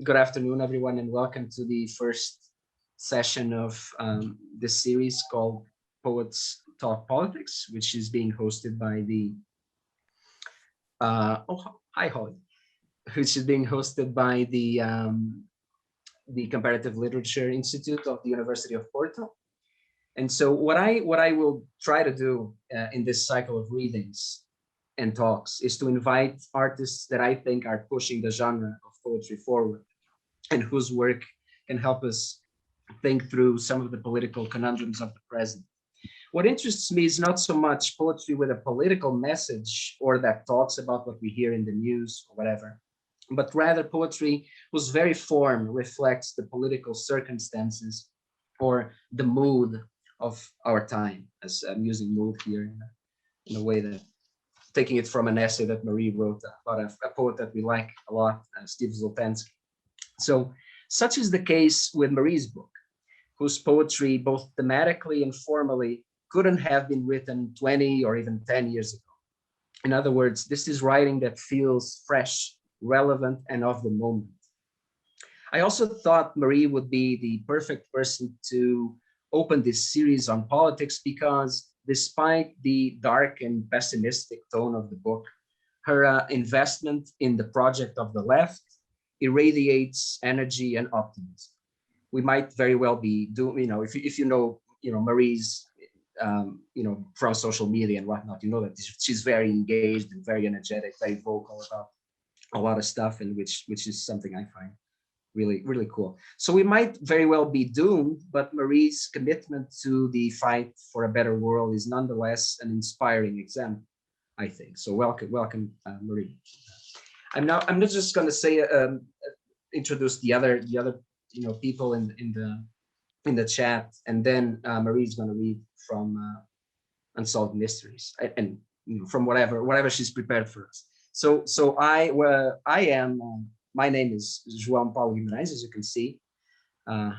Good afternoon, everyone, and welcome to the first session of this series called Poets Talk Politics, which is being hosted by hi Holly, which is being hosted by the Comparative Literature Institute of the University of Porto. And so what I will try to do in this cycle of readings and talks is to invite artists that I think are pushing the genre of poetry forward and whose work can help us think through some of the political conundrums of the present. What interests me is not so much poetry with a political message or that talks about what we hear in the news or whatever, but rather poetry whose very form reflects the political circumstances or the mood of our time, as I'm using mood here in a way that taking it from an essay that Marie wrote about a poet that we like a lot, Steve Zoltansky. So such is the case with Marie's book, whose poetry, both thematically and formally, couldn't have been written 20 or even 10 years ago. In other words, this is writing that feels fresh, relevant, and of the moment. I also thought Marie would be the perfect person to open this series on politics because despite the dark and pessimistic tone of the book, her investment in the project of the left irradiates energy and optimism. We might very well be doing, if you know, Marie's, from social media and whatnot, you know that she's very engaged and very energetic, very vocal about a lot of stuff, and which is something I find really, really cool. So we might very well be doomed, but Marie's commitment to the fight for a better world is nonetheless an inspiring example, I think. So welcome, Marie. I'm not just going to say introduce the other people in the chat, and then Marie's going to read from Unsolved Mysteries and from whatever she's prepared for us. So I am. My name is João Paulo Guimarães, as you can see on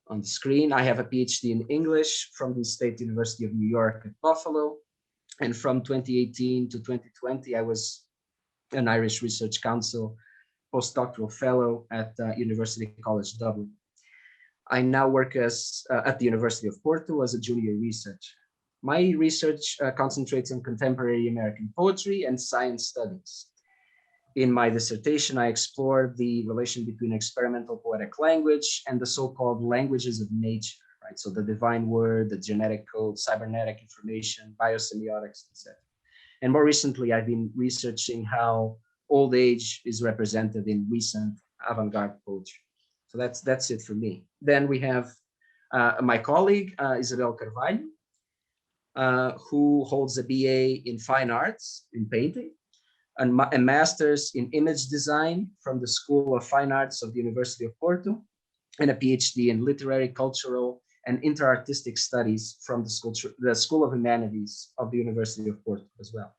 the screen. I have a PhD in English from the State University of New York at Buffalo, and from 2018 to 2020, I was an Irish Research Council postdoctoral fellow at University College Dublin. I now work at the University of Porto as a junior researcher. My research concentrates on contemporary American poetry and science studies. In my dissertation, I explored the relation between experimental poetic language and the so-called languages of nature, right? So the divine word, the genetic code, cybernetic information, biosemiotics, etc. And more recently, I've been researching how old age is represented in recent avant-garde poetry. So that's it for me. Then we have my colleague, Isabel Carvalho, who holds a BA in fine arts, in painting, and a master's in image design from the School of Fine Arts of the University of Porto, and a PhD in literary, cultural, and interartistic studies from the School of Humanities of the University of Porto as well.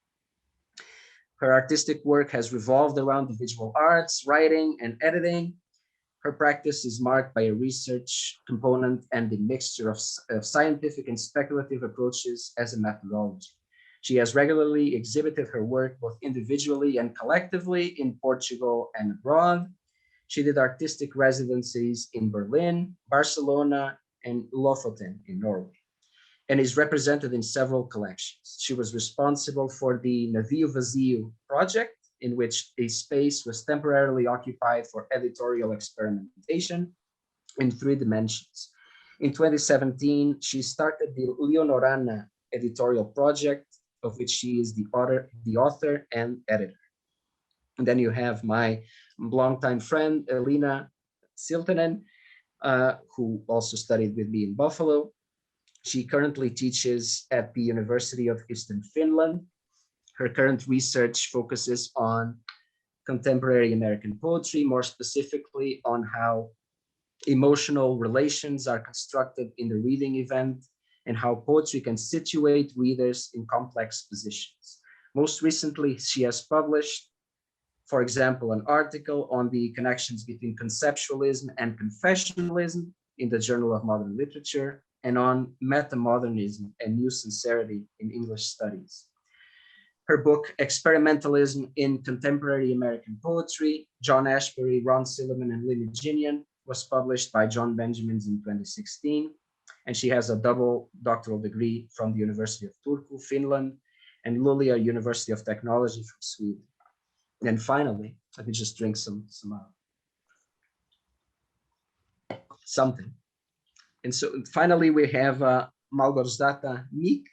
Her artistic work has revolved around the visual arts, writing, and editing. Her practice is marked by a research component and the mixture of scientific and speculative approaches as a methodology. She has regularly exhibited her work both individually and collectively in Portugal and abroad. She did artistic residencies in Berlin, Barcelona, and Lofoten in Norway, and is represented in several collections. She was responsible for the Navio Vazio project, in which a space was temporarily occupied for editorial experimentation in 3 dimensions. In 2017, she started the Leonorana editorial project, of which she is the author and editor. And then you have my longtime friend, Elina Siltanen, who also studied with me in Buffalo. She currently teaches at the University of Eastern Finland. Her current research focuses on contemporary American poetry, more specifically on how emotional relations are constructed in the reading event and how poetry can situate readers in complex positions. Most recently, she has published, for example, an article on the connections between conceptualism and confessionalism in the Journal of Modern Literature, and on metamodernism and new sincerity in English studies. Her book, Experimentalism in Contemporary American Poetry, John Ashbery, Ron Silliman, and Lynn Ginian, was published by John Benjamins in 2016. And she has a double doctoral degree from the University of Turku, Finland, and Luleå University of Technology from Sweden. And finally, let me just drink something. And so finally, we have Malgorzata Myk,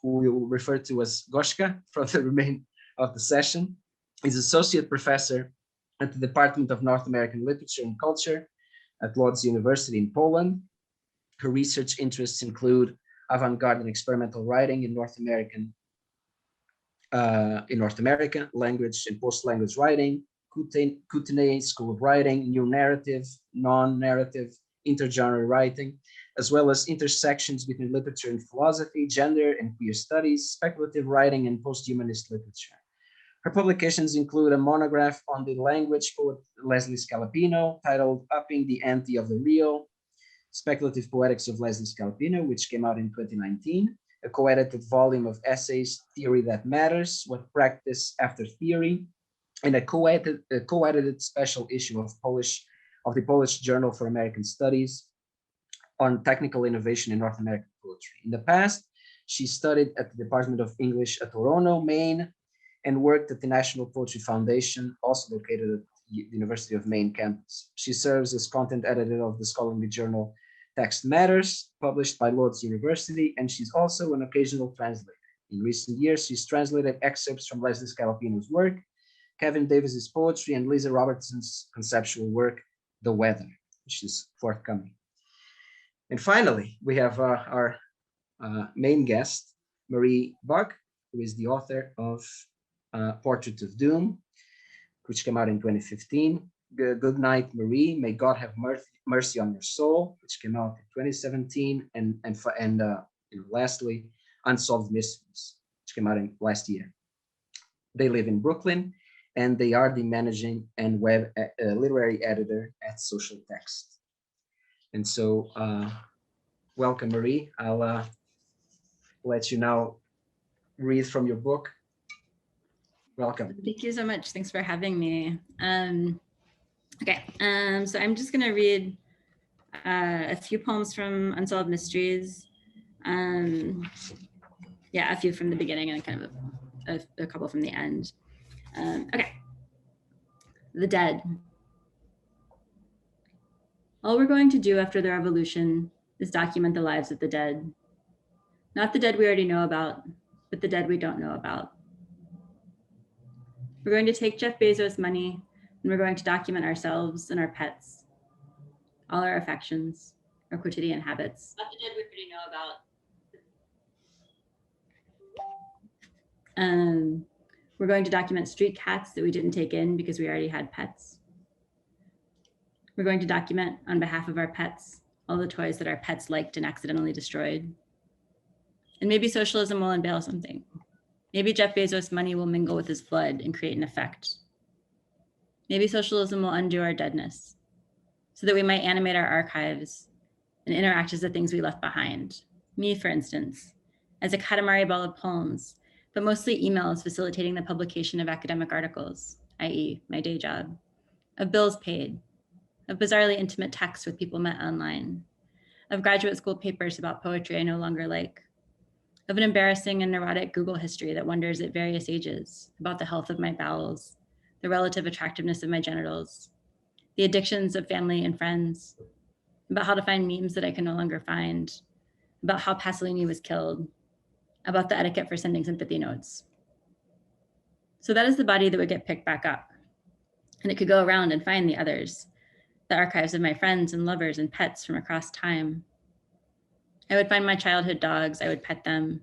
who we will refer to as Goshka for the remainder of the session. Is associate professor at the Department of North American Literature and Culture at Loza University in Poland. Her research interests include avant-garde and experimental writing in North America, language and post-language writing, Kootenai School of Writing, new narrative, non-narrative, intergenre writing, as well as intersections between literature and philosophy, gender and queer studies, speculative writing, and post-humanist literature. Her publications include a monograph on the language poet Leslie Scalapino titled Upping the Ante of the Real, Speculative Poetics of Leslie Scalapino, which came out in 2019, a co-edited volume of essays, Theory That Matters, What Practice After Theory, and a co-edited special issue of the Polish Journal for American Studies on technical innovation in North American poetry. In the past, she studied at the Department of English at Orono, Maine, and worked at the National Poetry Foundation, also located at the University of Maine campus. She serves as content editor of the scholarly journal Text Matters, published by Loza University, and she's also an occasional translator. In recent years, she's translated excerpts from Leslie Scalapino's work, Kevin Davis's poetry, and Lisa Robertson's conceptual work, The Weather, which is forthcoming. And finally, we have our main guest, Marie Buck, who is the author of Portrait of Doom, which came out in 2015. Good Night, Marie, May God Have Mercy on Your Soul, which came out in 2017. And lastly, Unsolved Mysteries, which came out in last year. They live in Brooklyn, and they are the managing and web literary editor at Social Text. And so, welcome, Marie. I'll let you now read from your book. Welcome. Thank you so much. Thanks for having me. So I'm just going to read a few poems from Unsolved Mysteries. A few from the beginning and kind of a couple from the end. The Dead. All we're going to do after the revolution is document the lives of the dead. Not the dead we already know about, but the dead we don't know about. We're going to take Jeff Bezos' money, and we're going to document ourselves and our pets, all our affections, our quotidian habits. Not the dead we already know about. We're going to document street cats that we didn't take in because we already had pets. We're going to document, on behalf of our pets, all the toys that our pets liked and accidentally destroyed. And maybe socialism will unveil something. Maybe Jeff Bezos' money will mingle with his blood and create an effect. Maybe socialism will undo our deadness so that we might animate our archives and interact as the things we left behind. Me, for instance, as a Katamari ball of poems, but mostly emails facilitating the publication of academic articles, i.e. my day job, of bills paid, of bizarrely intimate texts with people met online, of graduate school papers about poetry I no longer like, of an embarrassing and neurotic Google history that wonders at various ages about the health of my bowels, the relative attractiveness of my genitals, the addictions of family and friends, about how to find memes that I can no longer find, about how Pasolini was killed, about the etiquette for sending sympathy notes. So that is the body that would get picked back up. And it could go around and find the others, the archives of my friends and lovers and pets from across time. I would find my childhood dogs, I would pet them.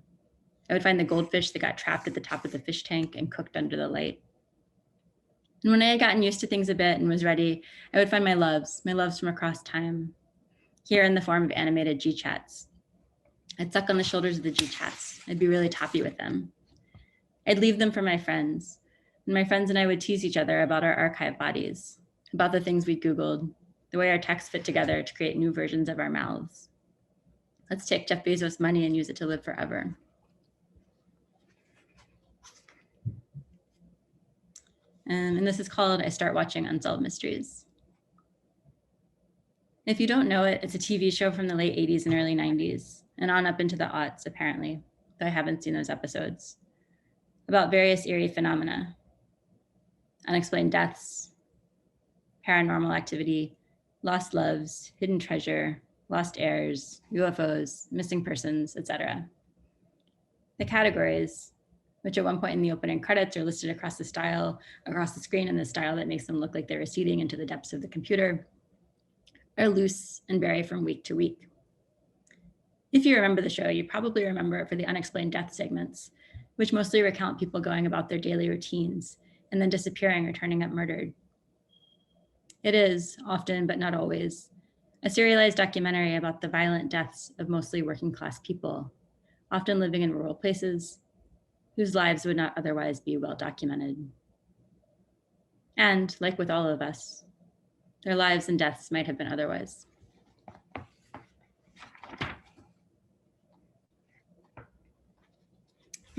I would find the goldfish that got trapped at the top of the fish tank and cooked under the light. And when I had gotten used to things a bit and was ready, I would find my loves from across time, here in the form of animated G-chats. I'd suck on the shoulders of the G-chats. I'd be really toppy with them. I'd leave them for my friends, and my friends and I would tease each other about our archive bodies, about the things we'd Googled, the way our texts fit together to create new versions of our mouths. Let's take Jeff Bezos' money and use it to live forever. And this is called I Start Watching Unsolved Mysteries. If you don't know it, it's a TV show from the late 80s and early 90s, and on up into the aughts, apparently, though I haven't seen those episodes, about various eerie phenomena, unexplained deaths, paranormal activity, lost loves, hidden treasure, lost heirs, UFOs, missing persons, etc. The categories, which at one point in the opening credits are listed across the screen in the style that makes them look like they're receding into the depths of the computer, are loose and vary from week to week. If you remember the show, you probably remember it for the unexplained death segments, which mostly recount people going about their daily routines and then disappearing or turning up murdered. It is, often but not always, a serialized documentary about the violent deaths of mostly working class people, often living in rural places, whose lives would not otherwise be well documented. And, like with all of us, their lives and deaths might have been otherwise.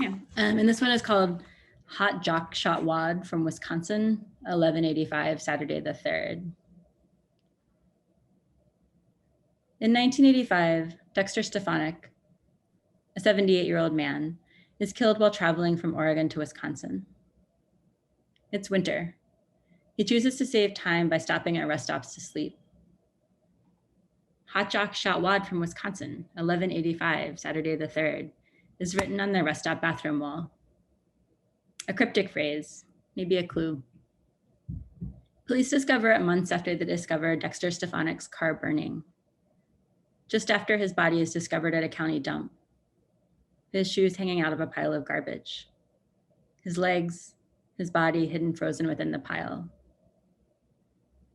Yeah, and this one is called Hot Jock Shot Wad from Wisconsin, 1185, Saturday the 3rd. In 1985, Dexter Stefanik, a 78-year-old man, is killed while traveling from Oregon to Wisconsin. It's winter. He chooses to save time by stopping at rest stops to sleep. Hot Jock Shot Wad from Wisconsin, 1185, Saturday the 3rd, is written on the rest stop bathroom wall. A cryptic phrase, maybe a clue. Police discover it months after they discover Dexter Stefanik's car burning. Just after his body is discovered at a county dump. His shoes hanging out of a pile of garbage. His legs, his body hidden frozen within the pile.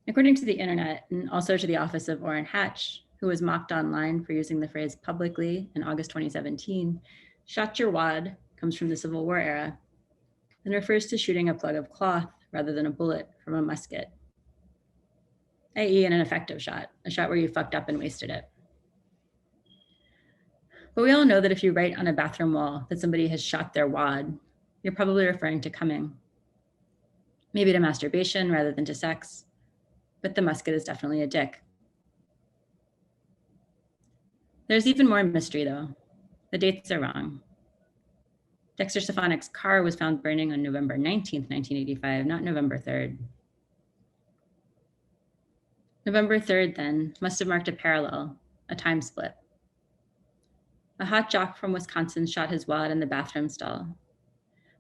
According to the internet, and also to the office of Orrin Hatch, who was mocked online for using the phrase publicly in August 2017, shot your wad comes from the Civil War era and refers to shooting a plug of cloth rather than a bullet from a musket, i.e. an ineffective shot, a shot where you fucked up and wasted it. But we all know that if you write on a bathroom wall that somebody has shot their wad, you're probably referring to coming. Maybe to masturbation rather than to sex, but the musket is definitely a dick. There's even more mystery though. The dates are wrong. Dexter Stefanik's car was found burning on November 19th, 1985, not November 3rd. November 3rd then must have marked a parallel, a time split. A hot jock from Wisconsin shot his wad in the bathroom stall,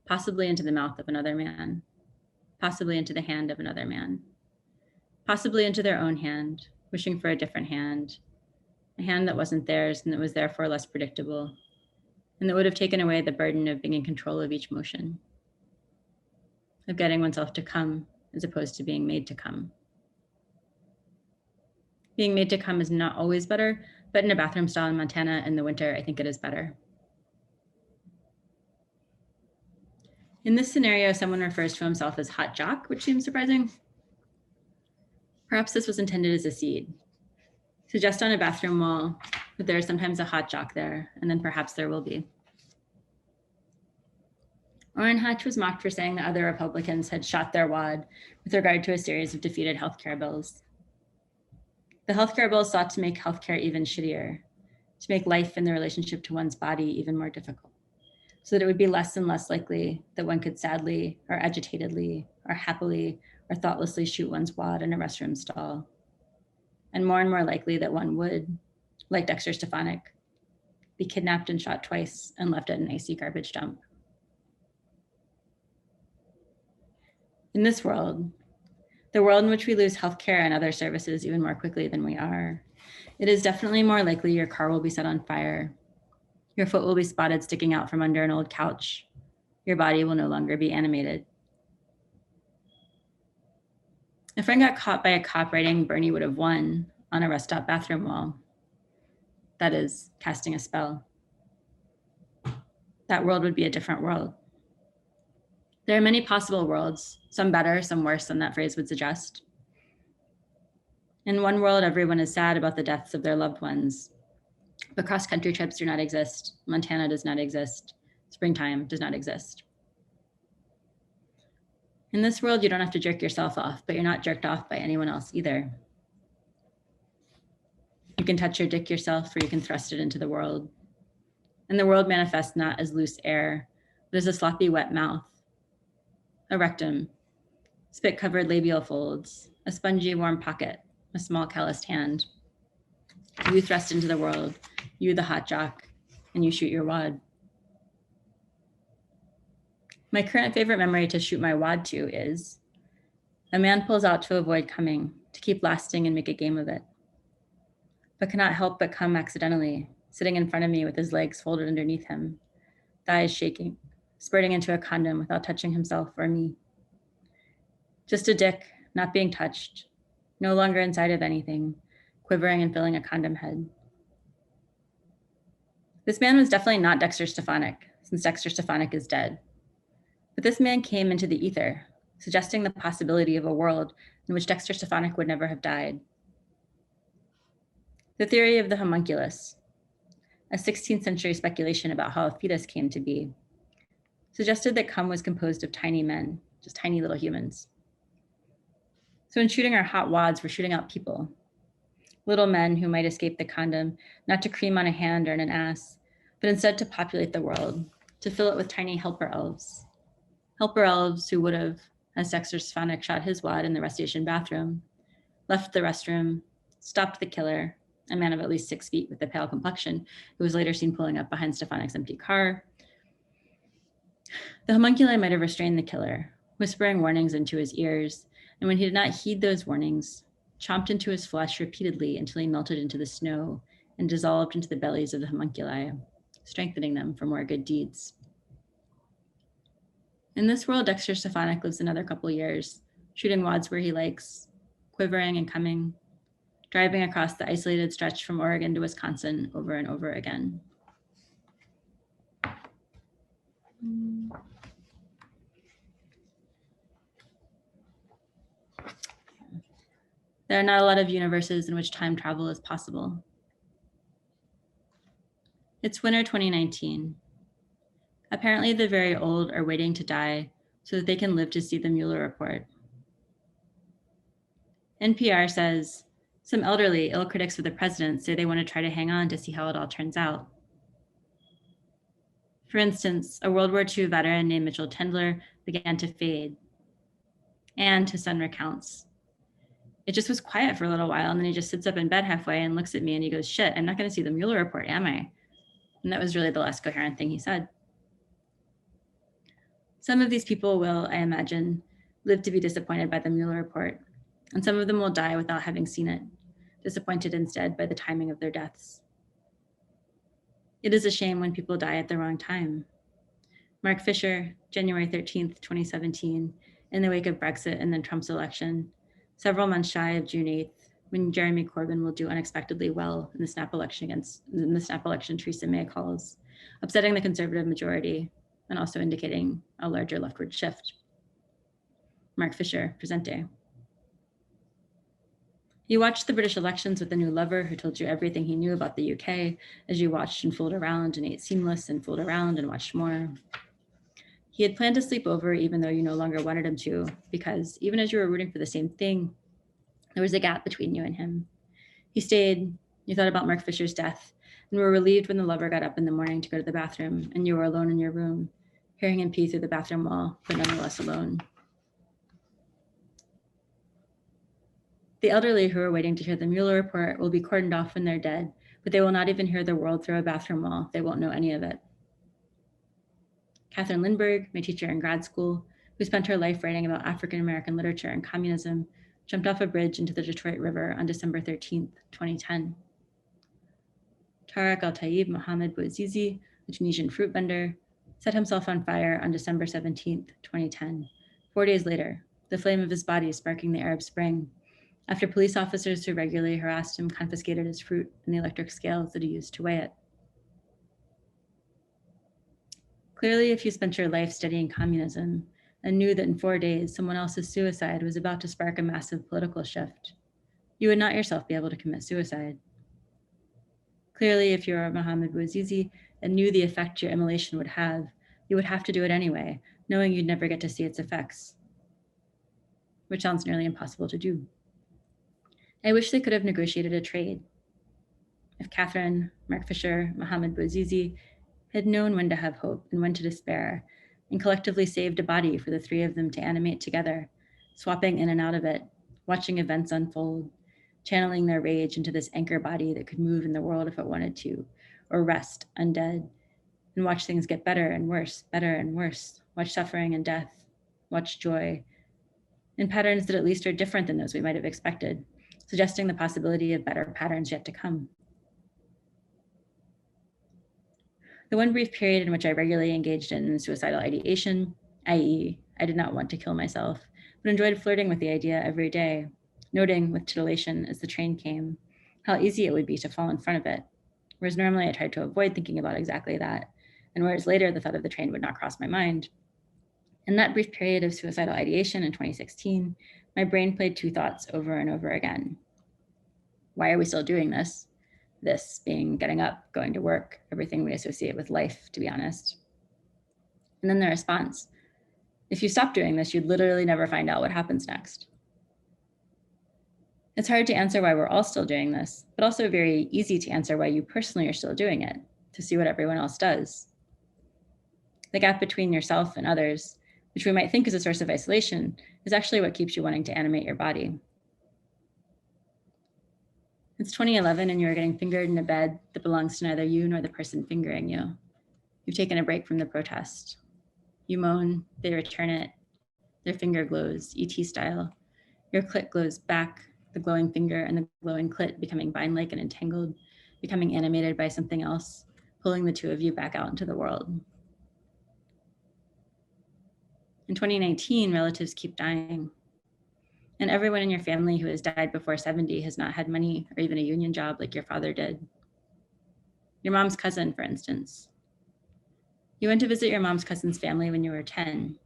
possibly into the mouth of another man, possibly into the hand of another man, possibly into their own hand, wishing for a different hand, a hand that wasn't theirs and that was therefore less predictable, and that would have taken away the burden of being in control of each motion, of getting oneself to come as opposed to being made to come. Being made to come is not always better, but in a bathroom stall in Montana in the winter, I think it is better. In this scenario, someone refers to himself as hot jock, which seems surprising. Perhaps this was intended as a seed. Suggest on a bathroom wall that there is sometimes a hot jock there, and then perhaps there will be. Orrin Hatch was mocked for saying that other Republicans had shot their wad with regard to a series of defeated healthcare bills. The healthcare bills sought to make healthcare even shittier, to make life in the relationship to one's body even more difficult, so that it would be less and less likely that one could sadly or agitatedly or happily or thoughtlessly shoot one's wad in a restroom stall, and more likely that one would, like Dexter Stefanik, be kidnapped and shot twice and left at an icy garbage dump. In this world, the world in which we lose healthcare and other services even more quickly than we are, it is definitely more likely your car will be set on fire. Your foot will be spotted sticking out from under an old couch. Your body will no longer be animated. A friend got caught by a cop writing "Bernie would have won" on a rest stop bathroom wall. That is, casting a spell. That world would be a different world. There are many possible worlds, some better, some worse than that phrase would suggest. In one world, everyone is sad about the deaths of their loved ones, but cross-country trips do not exist. Montana does not exist. Springtime does not exist. In this world, you don't have to jerk yourself off, but you're not jerked off by anyone else either. You can touch your dick yourself, or you can thrust it into the world. And the world manifests not as loose air, but as a sloppy, wet mouth, a rectum, spit-covered labial folds, a spongy, warm pocket, a small calloused hand. You thrust into the world, you the hot jock, and you shoot your wad. My current favorite memory to shoot my wad to is, a man pulls out to avoid coming, to keep lasting and make a game of it, but cannot help but come accidentally, sitting in front of me with his legs folded underneath him, thighs shaking, spurting into a condom without touching himself or me. Just a dick, not being touched, no longer inside of anything, quivering and filling a condom head. This man was definitely not Dexter Stefanik, since Dexter Stefanik is dead. But this man came into the ether, suggesting the possibility of a world in which Dexter Stefanik would never have died. The theory of the homunculus, a 16th century speculation about how a fetus came to be, suggested that cum was composed of tiny men, just tiny little humans. So in shooting our hot wads, we're shooting out people, little men who might escape the condom, not to cream on a hand or in an ass, but instead to populate the world, to fill it with tiny helper elves who would have, as Dexter Stefanik shot his wad in the rest station bathroom, left the restroom, stopped the killer, a man of at least 6 feet with a pale complexion, who was later seen pulling up behind Stefanik's empty car. The homunculi might have restrained the killer, whispering warnings into his ears, and when he did not heed those warnings, chomped into his flesh repeatedly until he melted into the snow and dissolved into the bellies of the homunculi, strengthening them for more good deeds. In this world, Dexter Stefanik lives another couple years, shooting wads where he likes, quivering and coming, driving across the isolated stretch from Oregon to Wisconsin over and over again. There are not a lot of universes in which time travel is possible. It's winter 2019. Apparently the very old are waiting to die so that they can live to see the Mueller report. NPR says, some elderly, ill critics of the president say they want to try to hang on to see how it all turns out. For instance, a World War II veteran named Mitchell Tendler began to fade. And his son recounts, it just was quiet for a little while, and then he just sits up in bed halfway and looks at me and he goes, shit, I'm not going to see the Mueller report, am I? And that was really the last coherent thing he said. Some of these people will, I imagine, live to be disappointed by the Mueller report, and some of them will die without having seen it, disappointed instead by the timing of their deaths. It is a shame when people die at the wrong time. Mark Fisher, January 13th, 2017, in the wake of Brexit and then Trump's election, several months shy of June 8th, when Jeremy Corbyn will do unexpectedly well in the snap election Theresa May calls, upsetting the Conservative majority and also indicating a larger leftward shift. Mark Fisher, presente. You watched the British elections with a new lover who told you everything he knew about the UK as you watched and fooled around and ate seamless and fooled around and watched more. He had planned to sleep over even though you no longer wanted him to, because even as you were rooting for the same thing, there was a gap between you and him. He stayed, you thought about Mark Fisher's death, and were relieved when the lover got up in the morning to go to the bathroom and you were alone in your room, hearing him pee through the bathroom wall, but nonetheless alone. The elderly who are waiting to hear the Mueller report will be cordoned off when they're dead, but they will not even hear the world through a bathroom wall. They won't know any of it. Catherine Lindbergh, my teacher in grad school, who spent her life writing about African-American literature and communism, jumped off a bridge into the Detroit River on December 13th, 2010. Tariq Al-Tayyib Mohammed Bouazizi, a Tunisian fruit vendor, set himself on fire on December 17th, 2010. 4 days later, the flame of his body sparking the Arab Spring, after police officers who regularly harassed him confiscated his fruit and the electric scales that he used to weigh it. Clearly, if you spent your life studying communism and knew that in 4 days someone else's suicide was about to spark a massive political shift, you would not yourself be able to commit suicide. Clearly, if you were Mohammed Bouazizi and knew the effect your immolation would have, you would have to do it anyway, knowing you'd never get to see its effects. which sounds nearly impossible to do. I wish they could have negotiated a trade. If Catherine, Mark Fisher, Mohammed Bouazizi had known when to have hope and when to despair, and collectively saved a body for the three of them to animate together, swapping in and out of it, watching events unfold, channeling their rage into this anchor body that could move in the world if it wanted to, or rest undead, and watch things get better and worse, watch suffering and death, watch joy, in patterns that at least are different than those we might have expected, suggesting the possibility of better patterns yet to come. The one brief period in which I regularly engaged in suicidal ideation, i.e., I did not want to kill myself, but enjoyed flirting with the idea every day, noting with titillation as the train came, how easy it would be to fall in front of it, whereas normally I tried to avoid thinking about exactly that, and whereas later the thought of the train would not cross my mind. In that brief period of suicidal ideation in 2016, my brain played two thoughts over and over again. Why are we still doing this? This being getting up, going to work, everything we associate with life, to be honest. And then the response, if you stop doing this, you'd literally never find out what happens next. It's hard to answer why we're all still doing this, but also very easy to answer why you personally are still doing it, to see what everyone else does. The gap between yourself and others, which we might think is a source of isolation, is actually what keeps you wanting to animate your body. It's 2011 and you are getting fingered in a bed that belongs to neither you nor the person fingering you. You've taken a break from the protest. You moan, they return it. Their finger glows, ET style. Your clit glows back, the glowing finger and the glowing clit becoming vine-like and entangled, becoming animated by something else, pulling the two of you back out into the world. In 2019, relatives keep dying. And everyone in your family who has died before 70 has not had money or even a union job like your father did. Your mom's cousin, for instance. You went to visit your mom's cousin's family when you were 10.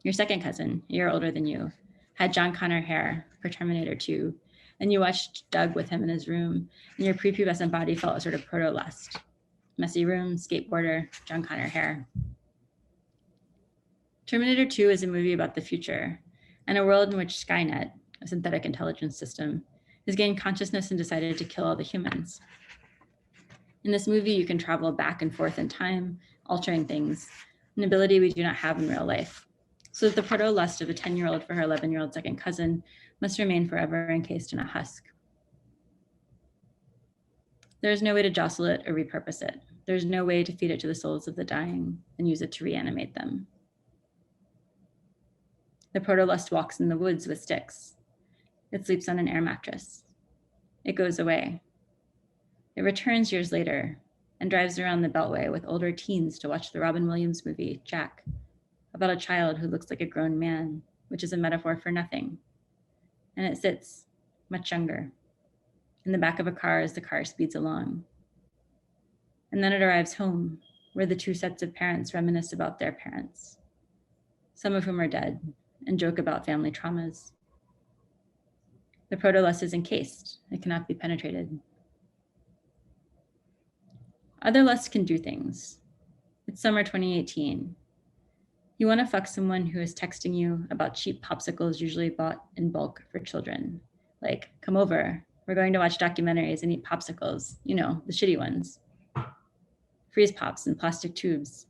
Your second cousin, a year older than you, had John Connor hair for Terminator 2, and you watched Doug with him in his room, and your prepubescent body felt a sort of proto-lust. Messy room, skateboarder, John Connor hair. Terminator 2 is a movie about the future, and a world in which Skynet, a synthetic intelligence system, has gained consciousness and decided to kill all the humans. In this movie, you can travel back and forth in time, altering things, an ability we do not have in real life. So that the proto-lust of a 10-year-old for her 11-year-old second cousin must remain forever encased in a husk. There is no way to jostle it or repurpose it. There is no way to feed it to the souls of the dying and use it to reanimate them. The proto-lust walks in the woods with sticks. It sleeps on an air mattress. It goes away. It returns years later and drives around the Beltway with older teens to watch the Robin Williams movie, Jack, about a child who looks like a grown man, which is a metaphor for nothing. And it sits, much younger, in the back of a car as the car speeds along. And then it arrives home, where the two sets of parents reminisce about their parents, some of whom are dead, and joke about family traumas. The proto-lust is encased. It cannot be penetrated. Other lusts can do things. It's summer 2018. You want to fuck someone who is texting you about cheap popsicles usually bought in bulk for children. Like, come over, we're going to watch documentaries and eat popsicles, you know, the shitty ones. Freeze pops in plastic tubes.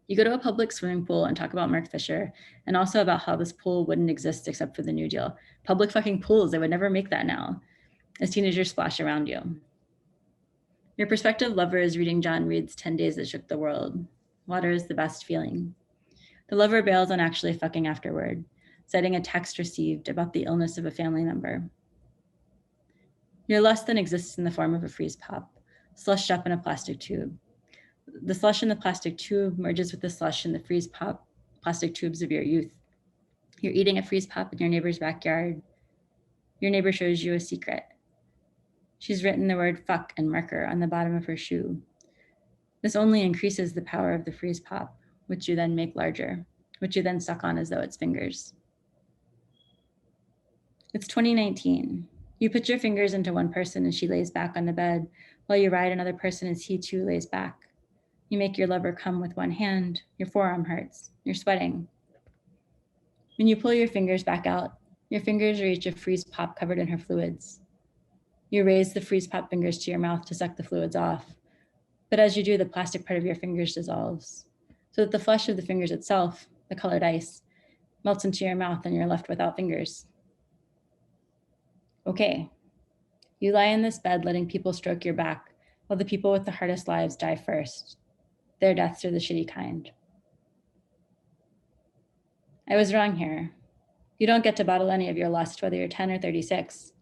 You go to a public swimming pool and talk about Mark Fisher and also about how this pool wouldn't exist except for the New Deal. Public fucking pools, they would never make that now, as teenagers splash around you. Your prospective lover is reading John Reed's 10 Days That Shook the World. Water is the best feeling. The lover bails on actually fucking afterward, citing a text received about the illness of a family member. Your lust then exists in the form of a freeze pop, slushed up in a plastic tube. The slush in the plastic tube merges with the slush in the freeze pop plastic tubes of your youth. You're eating a freeze pop in your neighbor's backyard. Your neighbor shows you a secret. She's written the word fuck in marker on the bottom of her shoe. This only increases the power of the freeze pop, which you then make larger, which you then suck on as though it's fingers. It's 2019. You put your fingers into one person as she lays back on the bed, while you ride another person as he too lays back. You make your lover come with one hand, your forearm hurts, you're sweating. When you pull your fingers back out, your fingers reach a freeze pop covered in her fluids. You raise the freeze pop fingers to your mouth to suck the fluids off. But as you do, the plastic part of your fingers dissolves, so that the flesh of the fingers itself, the colored ice, melts into your mouth and you're left without fingers. Okay, you lie in this bed letting people stroke your back while the people with the hardest lives die first. Their deaths are the shitty kind. I was wrong here. You don't get to bottle any of your lust, whether you're 10 or 36.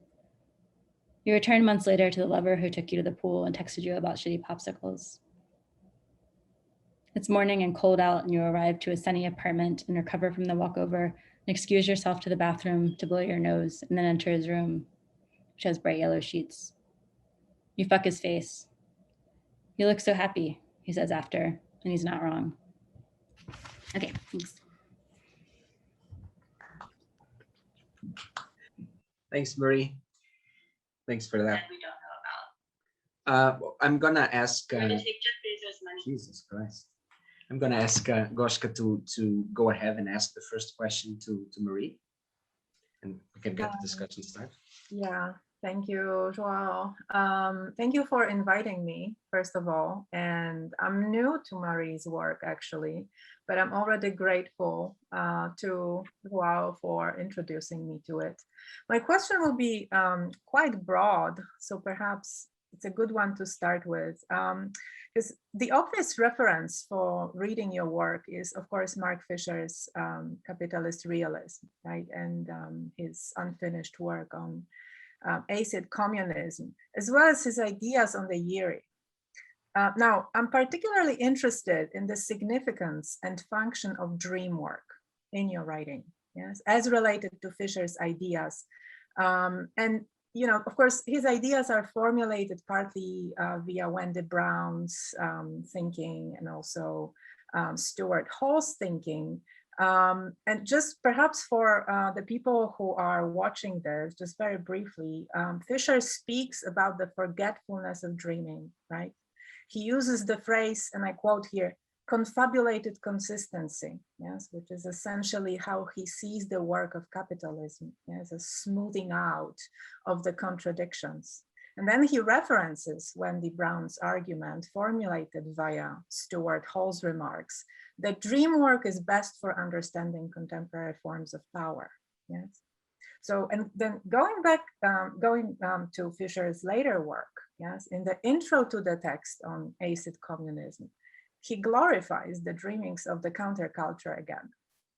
You return months later to the lover who took you to the pool and texted you about shitty popsicles. It's morning and cold out, and you arrive to a sunny apartment and recover from the walkover and excuse yourself to the bathroom to blow your nose and then enter his room, which has bright yellow sheets. You fuck his face. You look so happy, he says after, and he's not wrong. Okay, thanks. Thanks, Marie. Thanks for that. That we don't know about. I'm gonna ask. We're gonna take Jeff Bezos' money. Jesus Christ. I'm gonna ask Goshka to go ahead and ask the first question to Marie, and we can get the discussion started. Yeah, thank you, João. Thank you for inviting me, first of all. And I'm new to Marie's work, actually, but I'm already grateful to João for introducing me to it. My question will be quite broad, so perhaps it's a good one to start with. Because the obvious reference for reading your work is, of course, Mark Fisher's Capitalist Realism, right? And his unfinished work on acid communism, as well as his ideas on the Yeri. Now, I'm particularly interested in the significance and function of dream work in your writing, yes, as related to Fisher's ideas. And you know, of course, his ideas are formulated partly via Wendy Brown's thinking and also Stuart Hall's thinking. And just perhaps for the people who are watching this, just very briefly, Fisher speaks about the forgetfulness of dreaming, right? He uses the phrase, and I quote here, confabulated consistency, yes, which is essentially how he sees the work of capitalism, yes, a smoothing out of the contradictions. And then he references Wendy Brown's argument formulated via Stuart Hall's remarks that dream work is best for understanding contemporary forms of power, yes. So, and then going back, to Fisher's later work, yes, in the intro to the text on acid communism, he glorifies the dreamings of the counterculture again,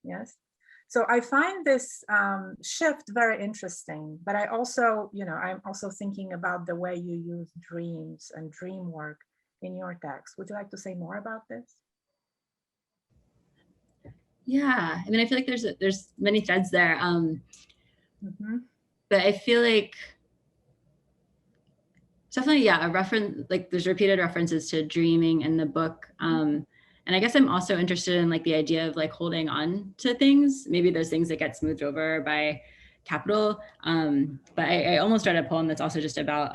yes? So I find this shift very interesting, but I also, you know, I'm also thinking about the way you use dreams and dream work in your text. Would you like to say more about this? Yeah, I mean, I feel like there's many threads there. But I feel like it's definitely, yeah, a reference, like there's repeated references to dreaming in the book. And I guess I'm also interested in like the idea of like holding on to things, maybe those things that get smoothed over by capital. But I almost read a poem that's also just about,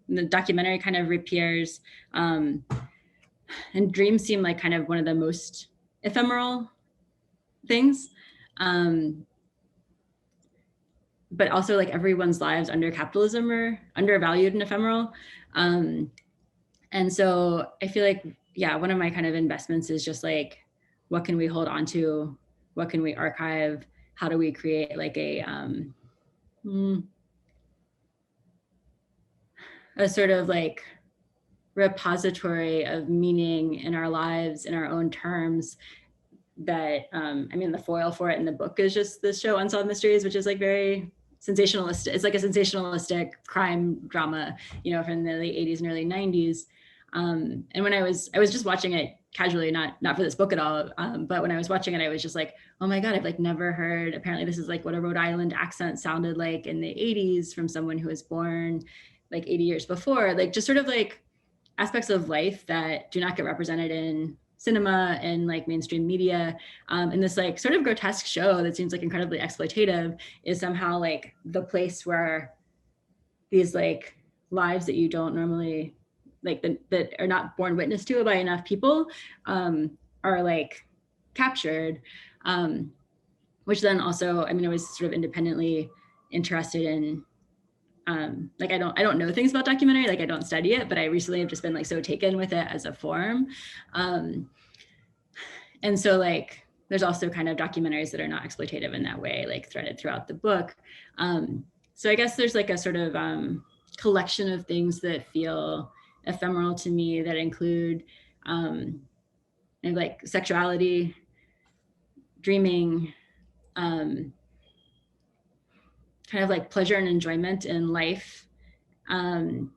the documentary kind of reappears, and dreams seem like kind of one of the most ephemeral things. But also like everyone's lives under capitalism are undervalued and ephemeral. And so I feel like, yeah, one of my kind of investments is just like, what can we hold on to? What can we archive? How do we create like a sort of like repository of meaning in our lives in our own terms that, I mean, the foil for it in the book is just this show Unsolved Mysteries, which is like very sensationalistic. It's like a sensationalistic crime drama, you know, from the late 80s and early 90s. And when I was just watching it casually, not for this book at all, but when I was watching it, I was just like, oh my God, I've like never heard, apparently this is like what a Rhode Island accent sounded like in the 80s from someone who was born like 80 years before, like just sort of like aspects of life that do not get represented in cinema and like mainstream media. And this like sort of grotesque show that seems like incredibly exploitative is somehow like the place where these like lives that you don't normally like that are not borne witness to by enough people are like captured. And which then also, I mean, I was sort of independently interested in, like, I don't know things about documentary, like I don't study it, but I recently have just been like so taken with it as a form. And so like, there's also kind of documentaries that are not exploitative in that way, like threaded throughout the book. So I guess there's like a sort of collection of things that feel ephemeral to me that include like sexuality, dreaming, kind of like pleasure and enjoyment in life. And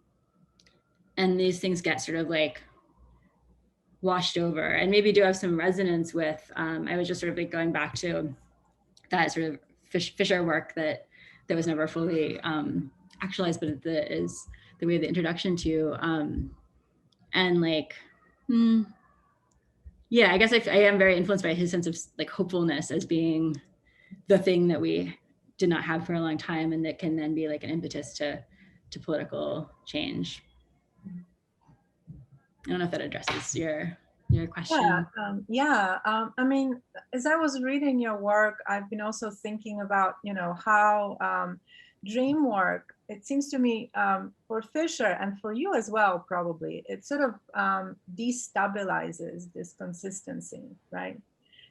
these things get sort of like washed over and maybe do have some resonance with, I was just sort of like going back to that sort of Fisher work that was never fully actualized, but that is the way the introduction to, and like, yeah, I guess I am very influenced by his sense of like hopefulness as being the thing that we did not have for a long time, and that can then be like an impetus to political change. I don't know if that addresses your question. I mean, as I was reading your work, I've been also thinking about, you know, how dream work, it seems to me, for Fisher and for you as well, probably, it sort of destabilizes this consistency, right?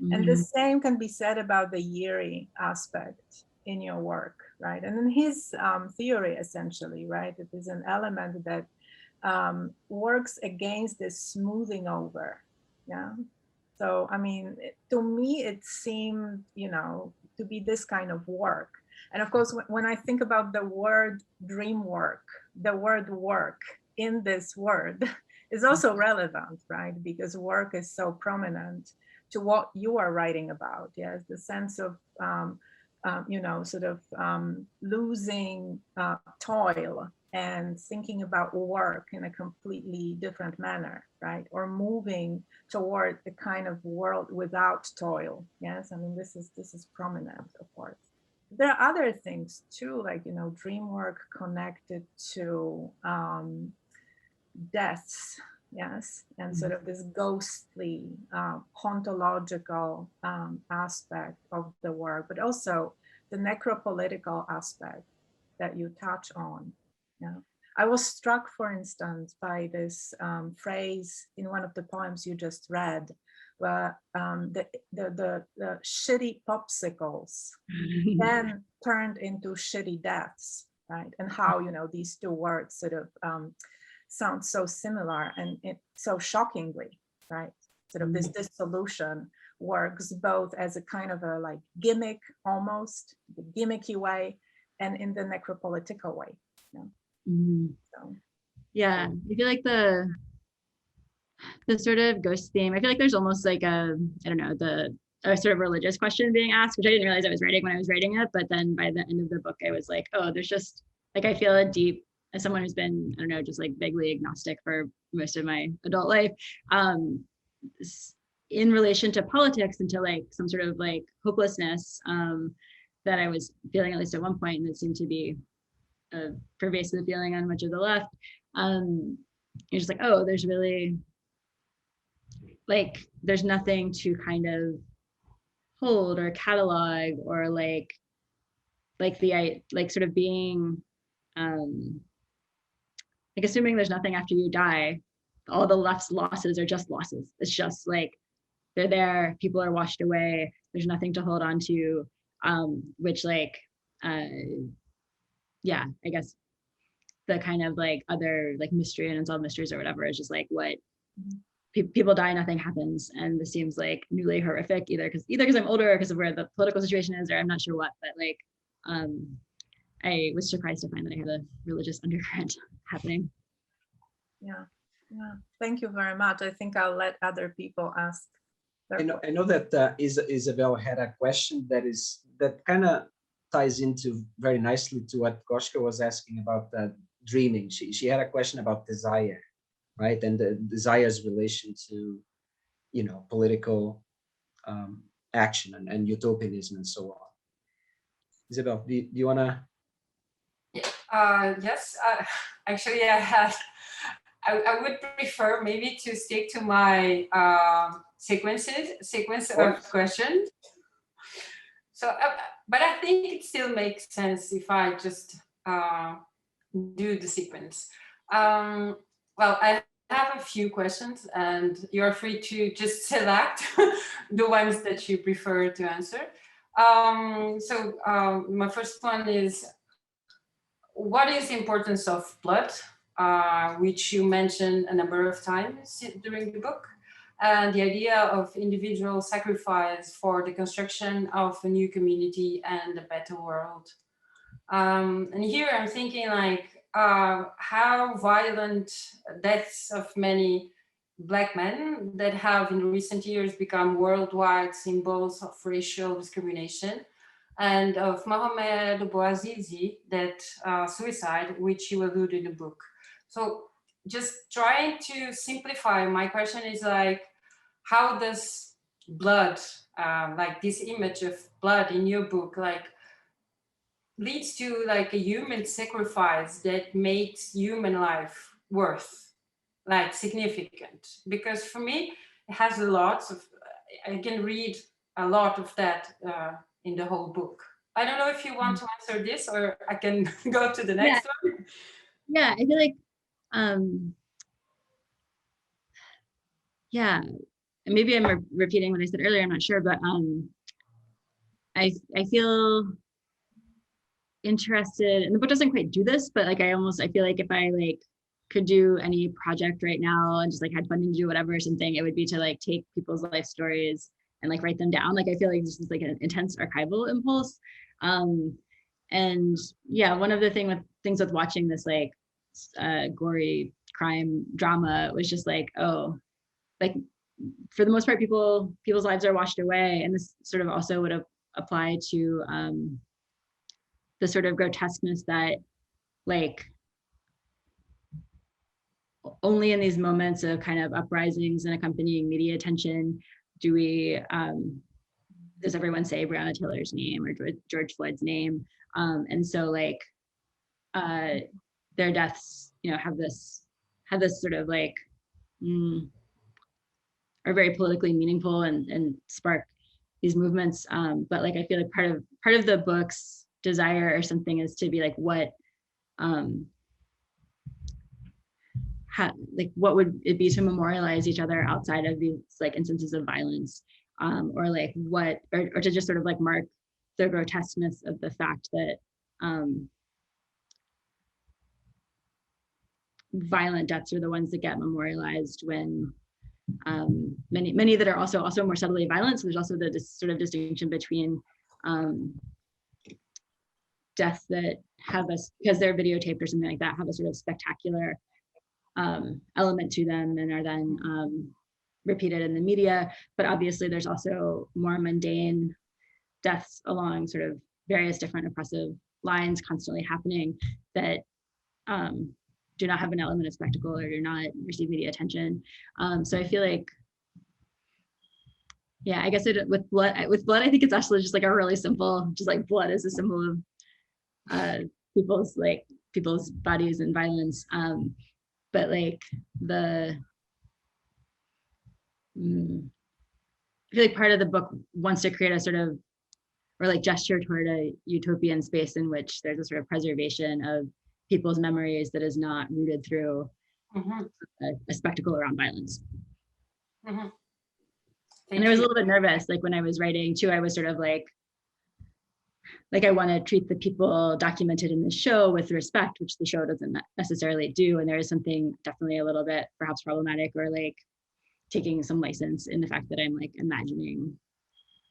Mm-hmm. And the same can be said about the Yeri aspect in your work, right? And in his theory, essentially, right, it is an element that works against this smoothing over. Yeah. So, I mean, to me, it seemed, you know, to be this kind of work. And of course, when I think about the word dream work, the word work in this word is also relevant, right? Because work is so prominent to what you are writing about. Yes, the sense of, you know, sort of losing toil and thinking about work in a completely different manner, right? Or moving toward a kind of world without toil. Yes, I mean, this is prominent, of course. There are other things too, like, you know, dream work connected to deaths, yes, and sort of this ghostly, hauntological aspect of the work, but also the necropolitical aspect that you touch on. Yeah, I was struck, for instance, by this phrase in one of the poems you just read, where the shitty popsicles then turned into shitty deaths, right? And how, you know, these two words sort of sound so similar and it so shockingly, right? Sort of this dissolution works both as a kind of a like gimmick, almost the gimmicky way, and in the necropolitical way. Yeah. So, yeah, I feel like the sort of ghost theme, I feel like there's almost like a, I don't know, a sort of religious question being asked, which I didn't realize I was writing when I was writing it. But then by the end of the book, I was like, oh, there's just like, I feel a deep, as someone who's been, I don't know, just like vaguely agnostic for most of my adult life, in relation to politics and to like some sort of like hopelessness that I was feeling, at least at one point, and it seemed to be a pervasive feeling on much of the left. You're just like, oh, there's really like, there's nothing to kind of hold or catalog or like the like sort of being like assuming there's nothing after you die, all the left's losses are just losses. It's just like they're there, people are washed away, there's nothing to hold on to, which like yeah, I guess the kind of like other like mystery and unsolved mysteries or whatever is just like what people die, nothing happens, and this seems like newly horrific, either because I'm older or because of where the political situation is, or I'm not sure what, but like I was surprised to find that I had a religious undercurrent happening. Yeah, thank you very much. I think I'll let other people ask. I know that Isabel had a question that kind of ties into very nicely to what Goshka was asking about dreaming. She had a question about desire, right? And the desire's relation to, you know, political action and utopianism and so on. Isabel, do you want to? Yes, actually I would prefer maybe to stick to my sequence of questions. So, but I think it still makes sense if I just do the sequence. Well, I have a few questions, and you're free to just select the ones that you prefer to answer. My first one is, what is the importance of blood, which you mentioned a number of times during the book, and the idea of individual sacrifice for the construction of a new community and a better world? And here I'm thinking like how violent deaths of many Black men that have in recent years become worldwide symbols of racial discrimination, and of Mohamed Bouazizi, that suicide, which you allude in the book. So just trying to simplify, my question is like, how does blood, like this image of blood in your book, like leads to like a human sacrifice that makes human life worth, like significant? Because for me, it has a lot of, I can read a lot of that in the whole book. I don't know if you want to answer this, or I can go to the next one. Yeah, I feel like, yeah, maybe I'm repeating what I said earlier, I'm not sure, but I feel interested, and the book doesn't quite do this, but like I feel like if I like could do any project right now and just like had funding to do whatever or something, it would be to like take people's life stories and like write them down. Like I feel like this is like an intense archival impulse. And yeah, one of the things with watching this like gory crime drama was just like, oh, like for the most part, people's lives are washed away. And this sort of also would apply to the sort of grotesqueness that like only in these moments of kind of uprisings and accompanying media attention do we, does everyone say Breonna Taylor's name or George Floyd's name? And so like their deaths, you know, have this sort of like, are very politically meaningful and spark these movements. But like, I feel like part of the book's desire or something is to be like, what would it be to memorialize each other outside of these like instances of violence, or like what, or to just sort of like mark the grotesqueness of the fact that violent deaths are the ones that get memorialized when many that are also more subtly violent. So there's also the sort of distinction between deaths that have us, because they're videotaped or something like that, have a sort of spectacular element to them and are then repeated in the media. But obviously there's also more mundane deaths along sort of various different oppressive lines constantly happening that do not have an element of spectacle or do not receive media attention. So I feel like, yeah, I guess with blood, I think it's actually just like a really simple, just like blood is a symbol of people's bodies and violence. But like I feel like part of the book wants to create a sort of, or like gesture toward a utopian space in which there's a sort of preservation of people's memories that is not rooted through a spectacle around violence. And I was a little bit nervous, like when I was writing too, I was sort of like I want to treat the people documented in the show with respect, which the show doesn't necessarily do. And there is something definitely a little bit perhaps problematic or like taking some license in the fact that I'm like imagining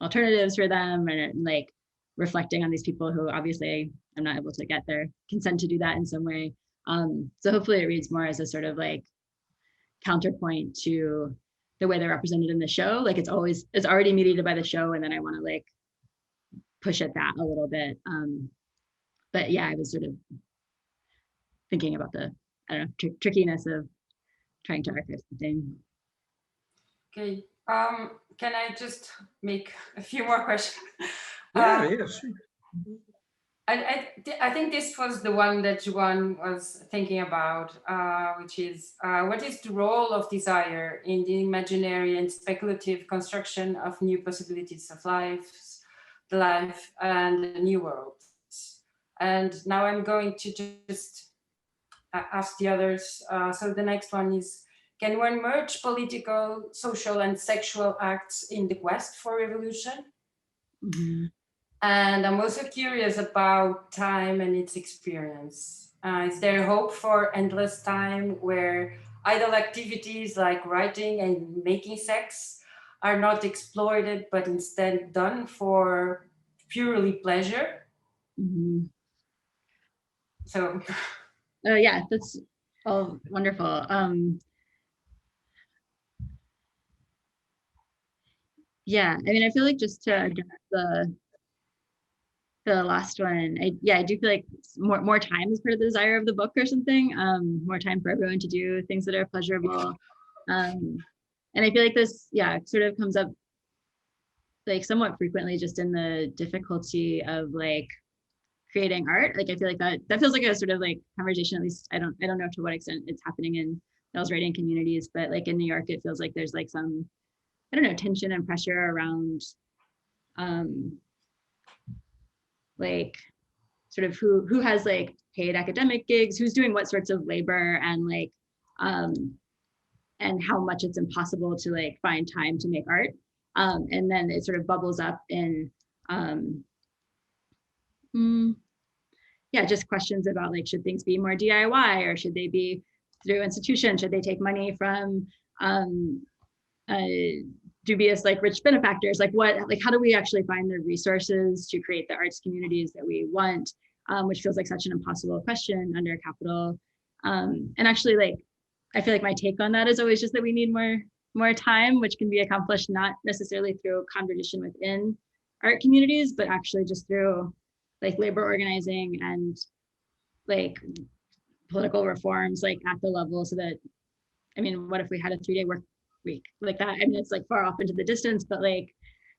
alternatives for them and like reflecting on these people who obviously I'm not able to get their consent to do that in some way. So hopefully it reads more as a sort of like counterpoint to the way they're represented in the show. Like it's already mediated by the show, and then I want to like push at that a little bit. But yeah, I was sort of thinking about the, I don't know, trickiness of trying to archive something. Okay, can I just make a few more questions? Yeah, sure. I think this was the one that João was thinking about, which is what is the role of desire in the imaginary and speculative construction of new possibilities of lives? the life, and the new world. And now I'm going to just ask the others. So the next one is, can one merge political, social, and sexual acts in the quest for revolution? Mhm. And I'm also curious about time and its experience. Is there hope for endless time where idle activities like writing and making sex are not exploited, but instead done for purely pleasure? Mhm. So, Yeah, that's all wonderful. Yeah, I mean, I feel like just to address the last one, I do feel like more time is part of the desire of the book or something. More time for everyone to do things that are pleasurable. And I feel like this, yeah, sort of comes up like somewhat frequently just in the difficulty of like creating art. Like I feel like that feels like a sort of like conversation, at least I don't know to what extent it's happening in those writing communities, but like in New York, it feels like there's like some, I don't know, tension and pressure around like sort of who has like paid academic gigs, who's doing what sorts of labor, and like and how much it's impossible to like find time to make art. And then it sort of bubbles up in yeah, just questions about like, should things be more DIY or should they be through institutions? Should they take money from dubious like rich benefactors? Like what, like how do we actually find the resources to create the arts communities that we want? Which feels like such an impossible question under capital. And actually like, I feel like my take on that is always just that we need more time, which can be accomplished not necessarily through conversation within art communities, but actually just through like labor organizing and like political reforms like at the level, so that, I mean, what if we had a 3-day work week like that? I mean, it's like far off into the distance, but like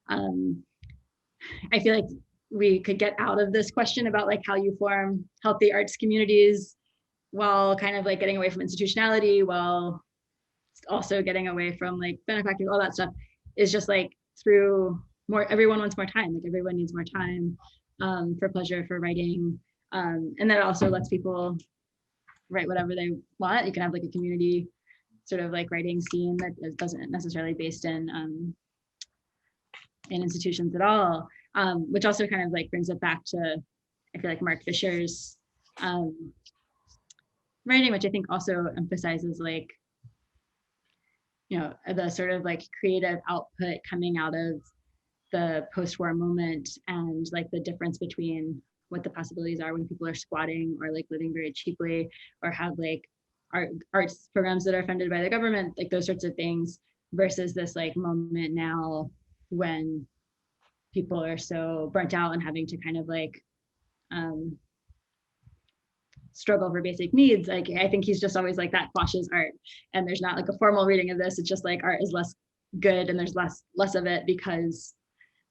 I feel like we could get out of this question about like how you form healthy arts communities while kind of like getting away from institutionality, while also getting away from like benefactors, all that stuff, is just like through more, everyone wants more time, like everyone needs more time for pleasure, for writing. And that also lets people write whatever they want. You can have like a community sort of like writing scene that doesn't necessarily based in institutions at all, which also kind of like brings it back to, I feel like Mark Fisher's writing, which I think also emphasizes like, you know, the sort of like creative output coming out of the post-war moment, and like the difference between what the possibilities are when people are squatting or like living very cheaply, or have like arts programs that are funded by the government, like those sorts of things, versus this like moment now when people are so burnt out and having to kind of like struggle for basic needs. Like I think he's just always like, that quashes art, and there's not like a formal reading of this. It's just like art is less good and there's less of it because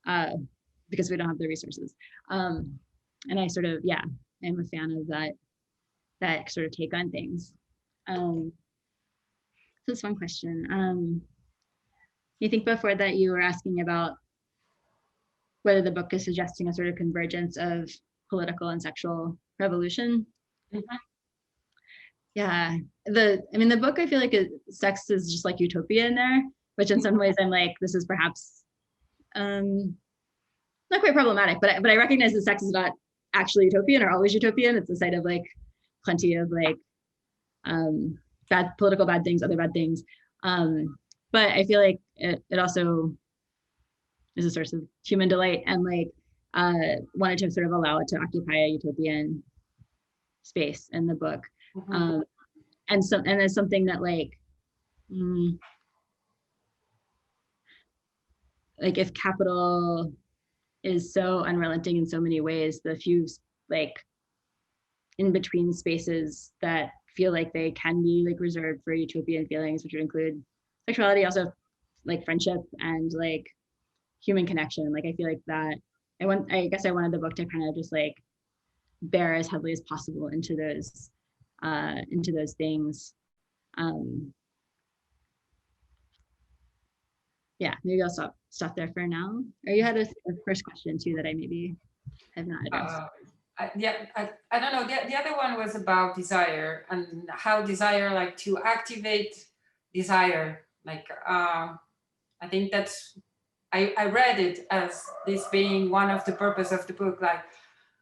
we don't have the resources. And I sort of, yeah, I'm a fan of that sort of take on things. So that's one question. You think before that you were asking about whether the book is suggesting a sort of convergence of political and sexual revolution. Mm-hmm. Yeah, I mean, the book, I feel like sex is just like utopia in there, which in some ways I'm like, this is perhaps not quite problematic, but I recognize that sex is not actually utopian or always utopian. It's a site of like plenty of like bad political bad things, other bad things. But I feel like it also is a source of human delight, and like wanted to sort of allow it to occupy a utopian space in the book. Mm-hmm. And it's something that like if capital is so unrelenting in so many ways, the few like in between spaces that feel like they can be like reserved for utopian feelings, which would include sexuality, also like friendship and like human connection. Like I feel like that I guess I wanted the book to kind of just like bear as heavily as possible into those things. yeah, maybe I'll stop there for now. Or you had a first question too that I maybe have not addressed. I don't know. The other one was about desire and how desire, like to activate desire. Like I think that's, I read it as this being one of the purpose of the book. Like,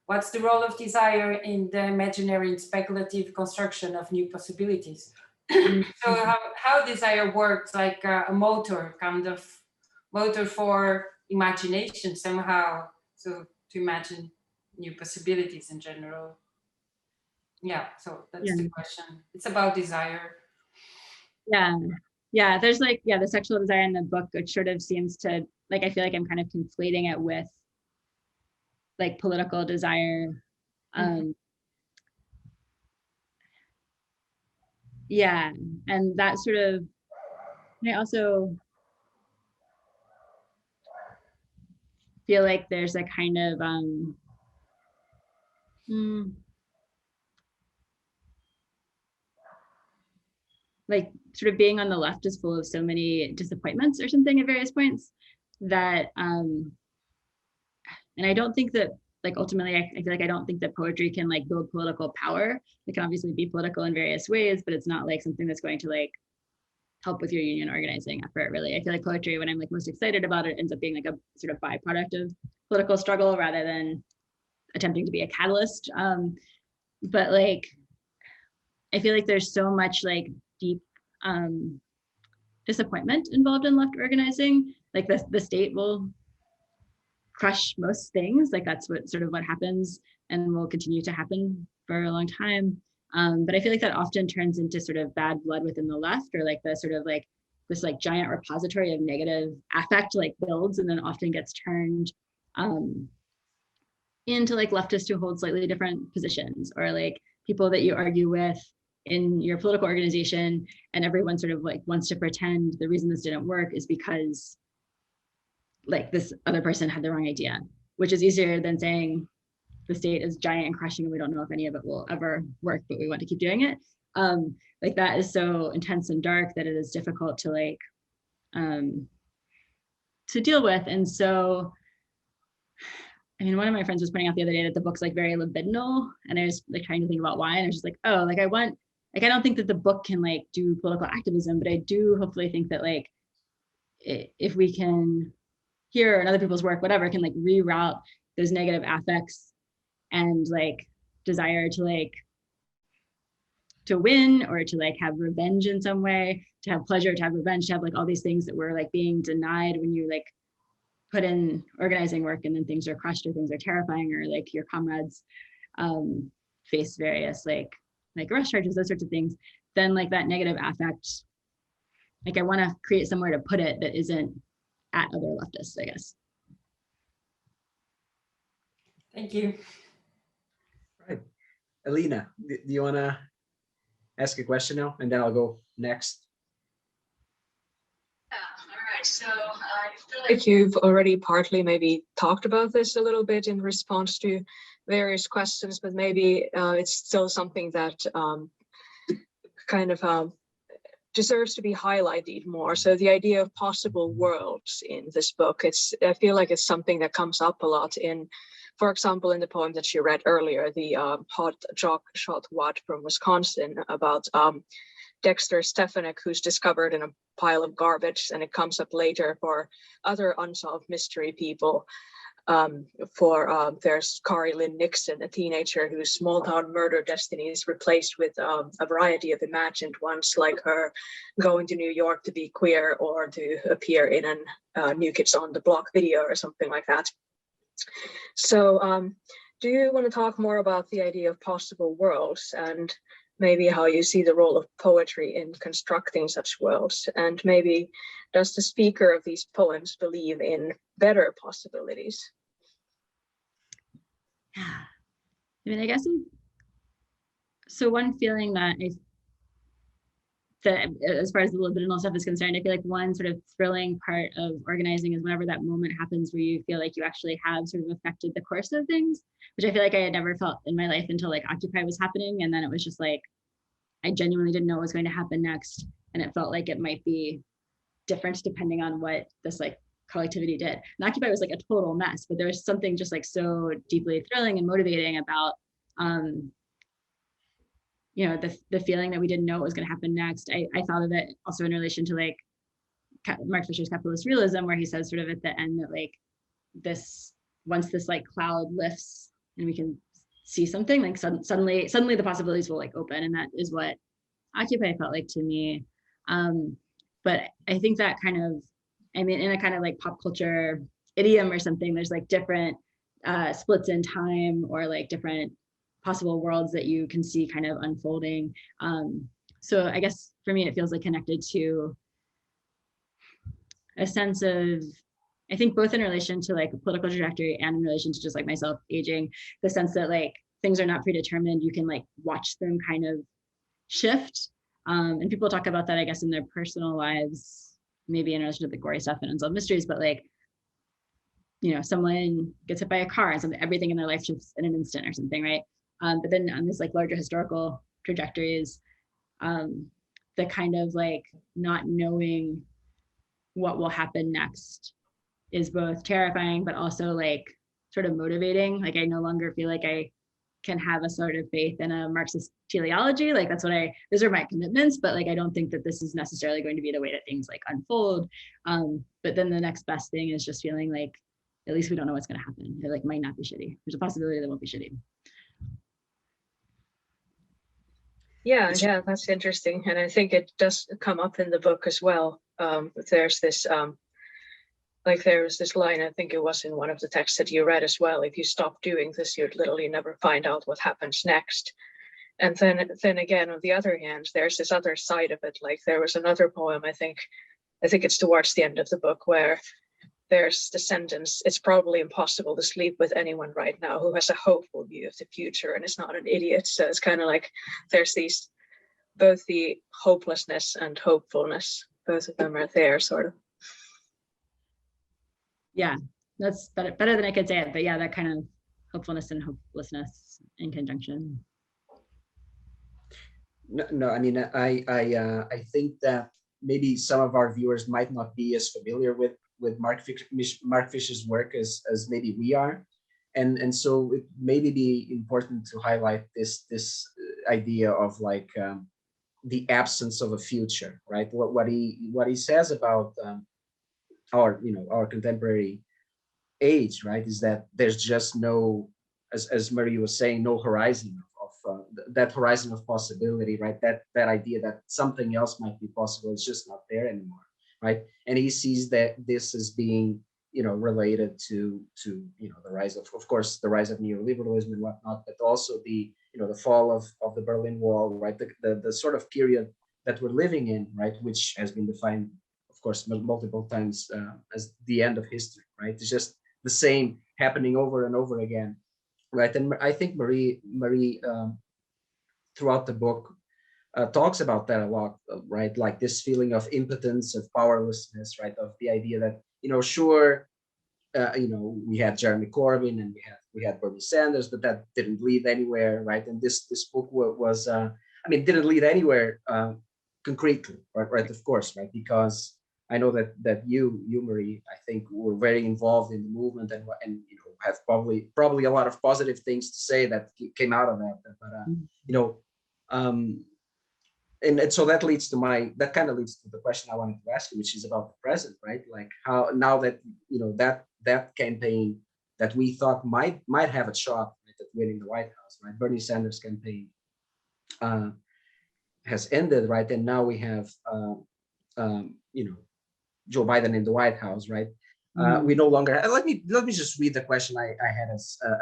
what's the role of desire in the imaginary and speculative construction of new possibilities? So how desire works like a motor, kind of motor for imagination somehow. So to imagine new possibilities in general. Yeah, so that's the question. It's about desire. Yeah, there's like, the sexual desire in the book, which sort of seems to, like, I feel like I'm kind of conflating it with like political desire. Yeah, and that sort of, I also feel like there's a kind of like sort of being on the left is full of so many disappointments or something at various points that and I don't think that, like, ultimately I feel like I don't think that poetry can like build political power. It can obviously be political in various ways, but it's not like something that's going to like help with your union organizing effort, really. I feel like poetry, when I'm like most excited about it, ends up being like a sort of byproduct of political struggle rather than attempting to be a catalyst. But like, I feel like there's so much like deep disappointment involved in left organizing. Like the state will crush most things. Like that's what happens and will continue to happen for a long time. But I feel like that often turns into sort of bad blood within the left, or like the sort of like this like giant repository of negative affect like builds and then often gets turned into like leftists who hold slightly different positions, or like people that you argue with in your political organization, and everyone sort of like wants to pretend the reason this didn't work is because like this other person had the wrong idea, which is easier than saying the state is giant and crushing and we don't know if any of it will ever work, but we want to keep doing it. Like that is so intense and dark that it is difficult to like to deal with. And so, I mean, one of my friends was pointing out the other day that the book's like very libidinal, and I was like trying to think about why, and I was just like, oh, like I don't think that the book can like do political activism, but I do hopefully think that like if we can hear in other people's work, whatever, can like reroute those negative affects and like desire to win, or to like have revenge in some way, to have pleasure, to have revenge, to have like all these things that were like being denied when you like put in organizing work, and then things are crushed or things are terrifying, or like your comrades face various like arrest charges, those sorts of things, then like that negative affect, like I want to create somewhere to put it that isn't at other leftists, I guess. Thank you. Right. Elina, do you want to ask a question now? And then I'll go next. All right. So I feel like you've already partly maybe talked about this a little bit in response to various questions, but maybe it's still something that kind of deserves to be highlighted more. So the idea of possible worlds in this book, I feel like it's something that comes up a lot in, for example, in the poem that you read earlier, the Hot Jock Shot Watt from Wisconsin, about Dexter Stefanik, who's discovered in a pile of garbage, and it comes up later for other unsolved mystery people. There's Kari Lynn Nixon, a teenager whose small town murder destiny is replaced with a variety of imagined ones, like her going to New York to be queer or to appear in a New Kids on the Block video or something like that. So do you want to talk more about the idea of possible worlds, and maybe how you see the role of poetry in constructing such worlds? And maybe does the speaker of these poems believe in better possibilities? Yeah, I mean, I guess so. One feeling that as far as the libidinal stuff is concerned, I feel like one sort of thrilling part of organizing is whenever that moment happens where you feel like you actually have sort of affected the course of things, which I feel like I had never felt in my life until like Occupy was happening. And then it was just like, I genuinely didn't know what was going to happen next. And it felt like it might be different depending on what this like collectivity did. And Occupy was like a total mess, but there was something just like so deeply thrilling and motivating about you know, the feeling that we didn't know what was going to happen next. I thought of it also in relation to like Mark Fisher's capitalist realism, where he says sort of at the end that like this, once this like cloud lifts and we can see something, like suddenly the possibilities will like open. And that is what Occupy felt like to me. But I think that kind of, I mean, in a kind of like pop culture idiom or something, there's like different splits in time or like different possible worlds that you can see kind of unfolding. So I guess for me, it feels like connected to a sense of, I think both in relation to like a political trajectory and in relation to just like myself aging, the sense that like things are not predetermined, you can like watch them kind of shift. And people talk about that, I guess, in their personal lives, maybe in relation to the gory stuff and Unsolved Mysteries, but like, you know, someone gets hit by a car and something, everything in their life shifts in an instant or something, right? But then on this like larger historical trajectories, the kind of like not knowing what will happen next is both terrifying, but also like sort of motivating. Like I no longer feel like I can have a sort of faith in a Marxist teleology. Like that's what those are my commitments, but like I don't think that this is necessarily going to be the way that things like unfold. But then the next best thing is just feeling like at least we don't know what's going to happen. It like might not be shitty. There's a possibility that it won't be shitty. Yeah, that's interesting. And I think it does come up in the book as well. There's this there's this line, I think it was in one of the texts that you read as well. If you stop doing this, you'd literally never find out what happens next. And then again, on the other hand, there's this other side of it. Like there was another poem, I think it's towards the end of the book, where there's the sentence, it's probably impossible to sleep with anyone right now who has a hopeful view of the future and is not an idiot. So it's kind of like there's these, both the hopelessness and hopefulness, both of them are there sort of. Yeah, that's better than I could say it, but yeah, that kind of hopefulness and hopelessness in conjunction. No, I mean, I think that maybe some of our viewers might not be as familiar with Mark Fisher's work as maybe we are, and so it maybe be important to highlight this idea of like the absence of a future, right? What he says about our contemporary age, right, is that there's just no, as Marie was saying, no horizon of that horizon of possibility, right? That idea that something else might be possible is just not there anymore, right? And he sees that this as being, related to the rise of course, the rise of neoliberalism and whatnot, but also the fall of the Berlin Wall, right? The sort of period that we're living in, right, which has been defined, of course, multiple times as the end of history, right? It's just the same happening over and over again, right? And I think Marie throughout the book talks about that a lot, right? Like this feeling of impotence, of powerlessness, right? Of the idea that, sure, we had Jeremy Corbyn and we had Bernie Sanders, but that didn't lead anywhere, right? And this book was, didn't lead anywhere concretely, right? Of course, right? Because I know that you Marie, I think, were very involved in the movement and have probably a lot of positive things to say that came out of that. But and so that kind of leads to the question I wanted to ask you, which is about the present, right? Like how now that that campaign that we thought might have a shot at winning the White House, right? Bernie Sanders' campaign has ended, right? And now we have Joe Biden in the White House, right? We no longer. Let me just read the question I had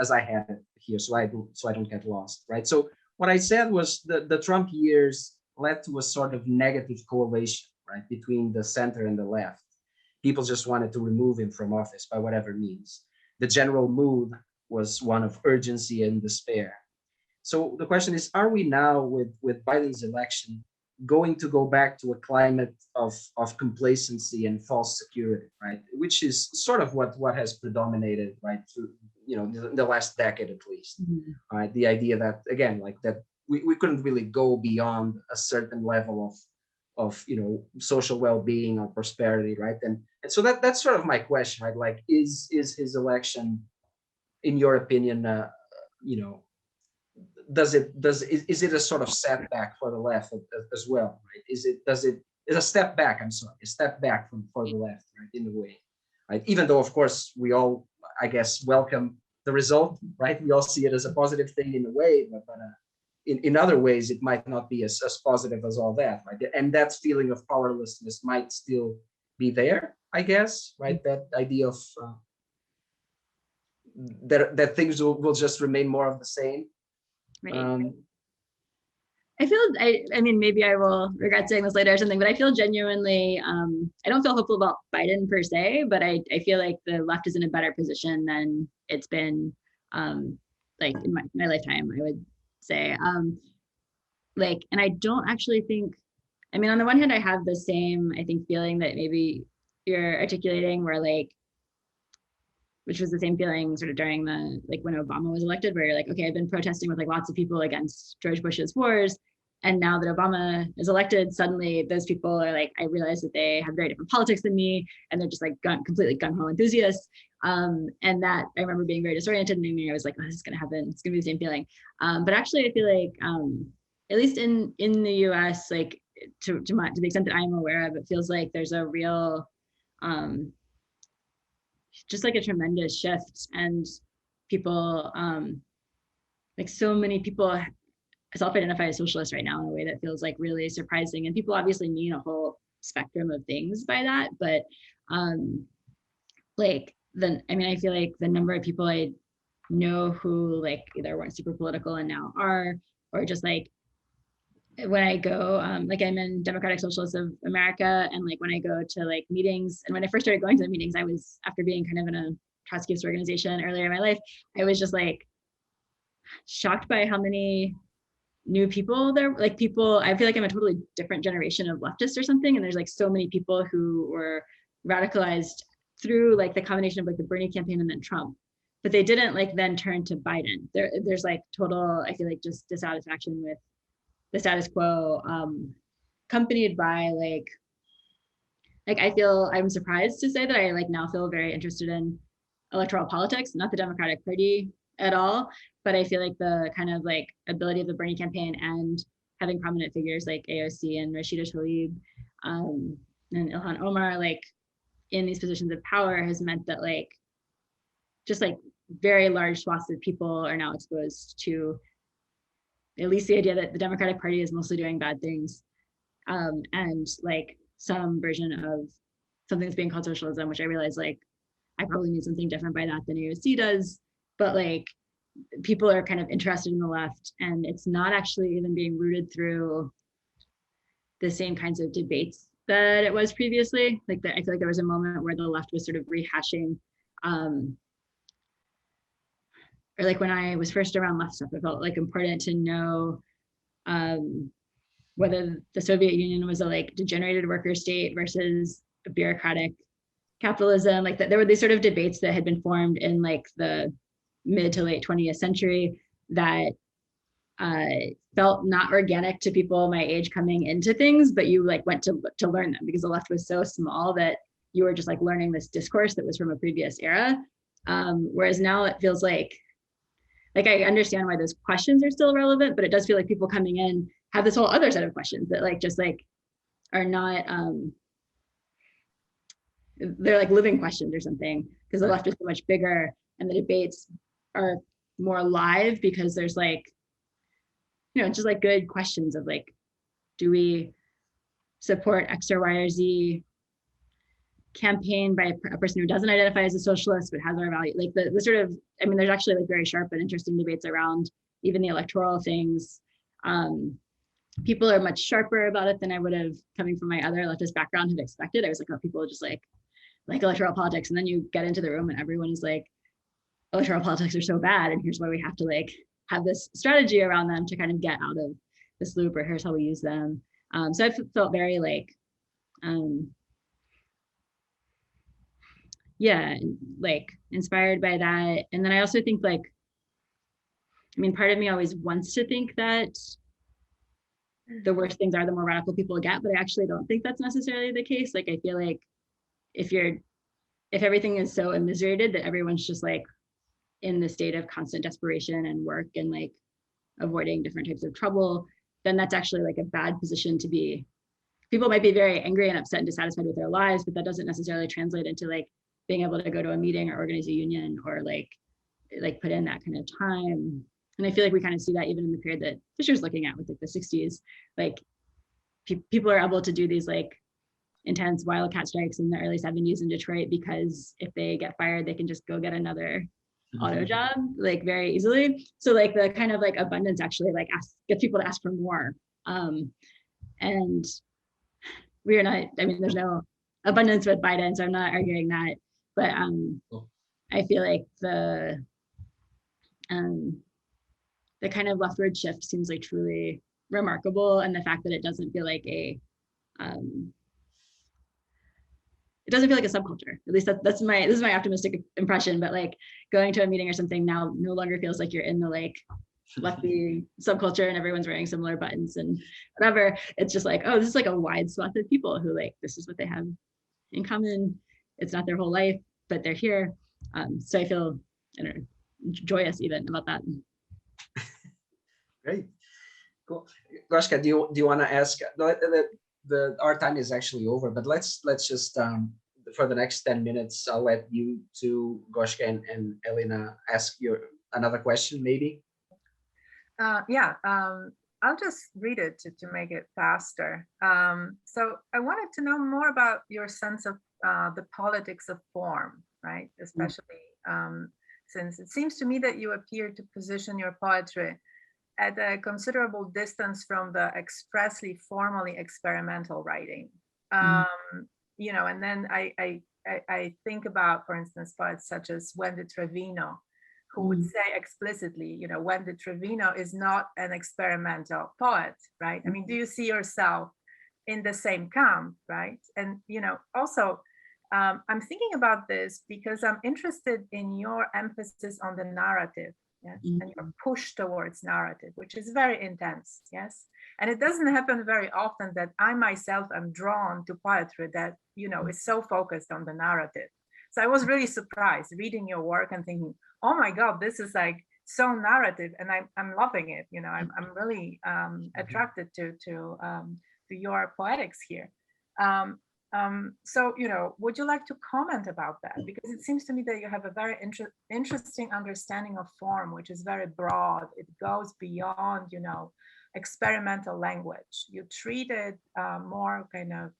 as I had it here, so I don't get lost, right? So what I said was the Trump years led to a sort of negative correlation, right, between the center and the left. People just wanted to remove him from office by whatever means. The general mood was one of urgency and despair. So the question is, are we now with Biden's election going to go back to a climate of complacency and false security, right? Which is sort of what has predominated, right, through the last decade at least, right? The idea that, again, like that we couldn't really go beyond a certain level social well-being or prosperity, right? And so that's sort of my question, right? Like, is his election, in your opinion, is it a sort of setback for the left as well, right? Is a step back? I'm sorry, a step back for the left, right? In a way, right? Even though, of course, we all, I guess, welcome the result, right? We all see it as a positive thing in a way, but in other ways, it might not be as positive as all that, right? And that feeling of powerlessness might still be there, I guess, right? That idea of that things will just remain more of the same. Right. I feel, I mean, maybe I will regret saying this later or something, but I feel genuinely, I don't feel hopeful about Biden per se, but I feel like the left is in a better position than it's been, like in my lifetime, I would say. Like, and I don't actually think, I mean, on the one hand, I have the same, I think, feeling that maybe you're articulating, where like, which was the same feeling sort of during the, like when Obama was elected, where you're like, okay, I've been protesting with like lots of people against George Bush's wars. And now that Obama is elected, suddenly those people are like, I realize that they have very different politics than me. And they're just like completely gun-ho enthusiasts. And that I remember being very disoriented, and I was like, oh, this is gonna happen. It's gonna be the same feeling. But actually I feel like, at least in the US, like to the extent that I'm aware of, it feels like there's a real, just like a tremendous shift, and people, like so many people self-identify as socialists right now in a way that feels like really surprising. And people obviously mean a whole spectrum of things by that, but like I mean, I feel like the number of people I know who like either weren't super political and now are, or just like when I go, like I'm in Democratic Socialists of America, and like when I go to like meetings, and when I first started going to the meetings, I was, after being kind of in a Trotskyist organization earlier in my life, I was just like shocked by how many new people there, like people, I feel like I'm a totally different generation of leftists or something, and there's like so many people who were radicalized through like the combination of like the Bernie campaign and then Trump, but they didn't like then turn to Biden. There's like total, I feel like, just dissatisfaction with the status quo, accompanied by like I feel, I'm surprised to say that I like now feel very interested in electoral politics, not the Democratic Party at all, but I feel like the kind of like ability of the Bernie campaign and having prominent figures like AOC and Rashida Tlaib, and Ilhan Omar like in these positions of power has meant that like just like very large swaths of people are now exposed to at least the idea that the Democratic Party is mostly doing bad things, and like some version of something that's being called socialism, which I realize like I probably mean something different by that than AOC does, but like people are kind of interested in the left, and it's not actually even being rooted through the same kinds of debates that it was previously. Like I feel like there was a moment where the left was sort of rehashing, or like when I was first around left stuff, it felt like important to know whether the Soviet Union was a like degenerated worker state versus a bureaucratic capitalism. Like that there were these sort of debates that had been formed in like the mid to late 20th century that felt not organic to people my age coming into things, but you like went to learn them because the left was so small that you were just like learning this discourse that was from a previous era. Whereas now it feels like I understand why those questions are still relevant, but it does feel like people coming in have this whole other set of questions that like just like are not, they're like living questions or something, because the left is so much bigger and the debates are more live because there's like, you know, just like good questions of like, do we support X or Y or Z campaign by a person who doesn't identify as a socialist but has our value, like the sort of, I mean, there's actually like very sharp and interesting debates around even the electoral things. People are much sharper about it than I would have, coming from my other leftist background, have expected. I was like, oh, people just like electoral politics, and then you get into the room and everyone is like, electoral politics are so bad, and here's why we have to like have this strategy around them to kind of get out of this loop, or here's how we use them. So I felt very like, yeah, like inspired by that. And then I also think like, I mean, part of me always wants to think that the worse things are, the more radical people get. But I actually don't think that's necessarily the case. Like, I feel like if everything is so immiserated that everyone's just like in the state of constant desperation and work and like avoiding different types of trouble, then that's actually like a bad position to be. People might be very angry and upset and dissatisfied with their lives, but that doesn't necessarily translate into like being able to go to a meeting or organize a union or like put in that kind of time. And I feel like we kind of see that even in the period that Fisher's looking at with like the 60s, like people are able to do these like intense wildcat strikes in the early 70s in Detroit because if they get fired, they can just go get another auto job like very easily. So like the kind of like abundance actually like gets people to ask for more. And we are not, I mean, there's no abundance with Biden, so I'm not arguing that, but I feel like the kind of leftward shift seems like truly remarkable, and the fact that it doesn't feel like a it doesn't feel like a subculture. At least this is my optimistic impression. But like going to a meeting or something now no longer feels like you're in the like lefty subculture and everyone's wearing similar buttons and whatever. It's just like, oh, this is like a wide swath of people who like this is what they have in common. It's not their whole life, but they're here. So I feel, I don't know, joyous even about that. Great, cool. Goshka, do you want to ask? Our time is actually over, but let's just for the next 10 minutes, I'll let you two, Goshka and Elina, ask another question, maybe. I'll just read it to make it faster. So I wanted to know more about your sense of the politics of form, right? Especially since it seems to me that you appear to position your poetry at a considerable distance from the expressly formally experimental writing. You know, and then I think about, for instance, poets such as Wendy Trevino, who would say explicitly, you know, Wendy Trevino is not an experimental poet, right? I mean, do you see yourself in the same camp, right? And, you know, also, I'm thinking about this because I'm interested in your emphasis on the narrative, yes, and your push towards narrative, which is very intense, yes? And it doesn't happen very often that I myself am drawn to poetry that, you know, is so focused on the narrative. So I was really surprised reading your work and thinking, oh my God, this is like so narrative, and I'm loving it. You know, I'm really attracted to your poetics here. So, you know, would you like to comment about that? Because it seems to me that you have a very interesting understanding of form, which is very broad. It goes beyond, you know, experimental language. You treat it more kind of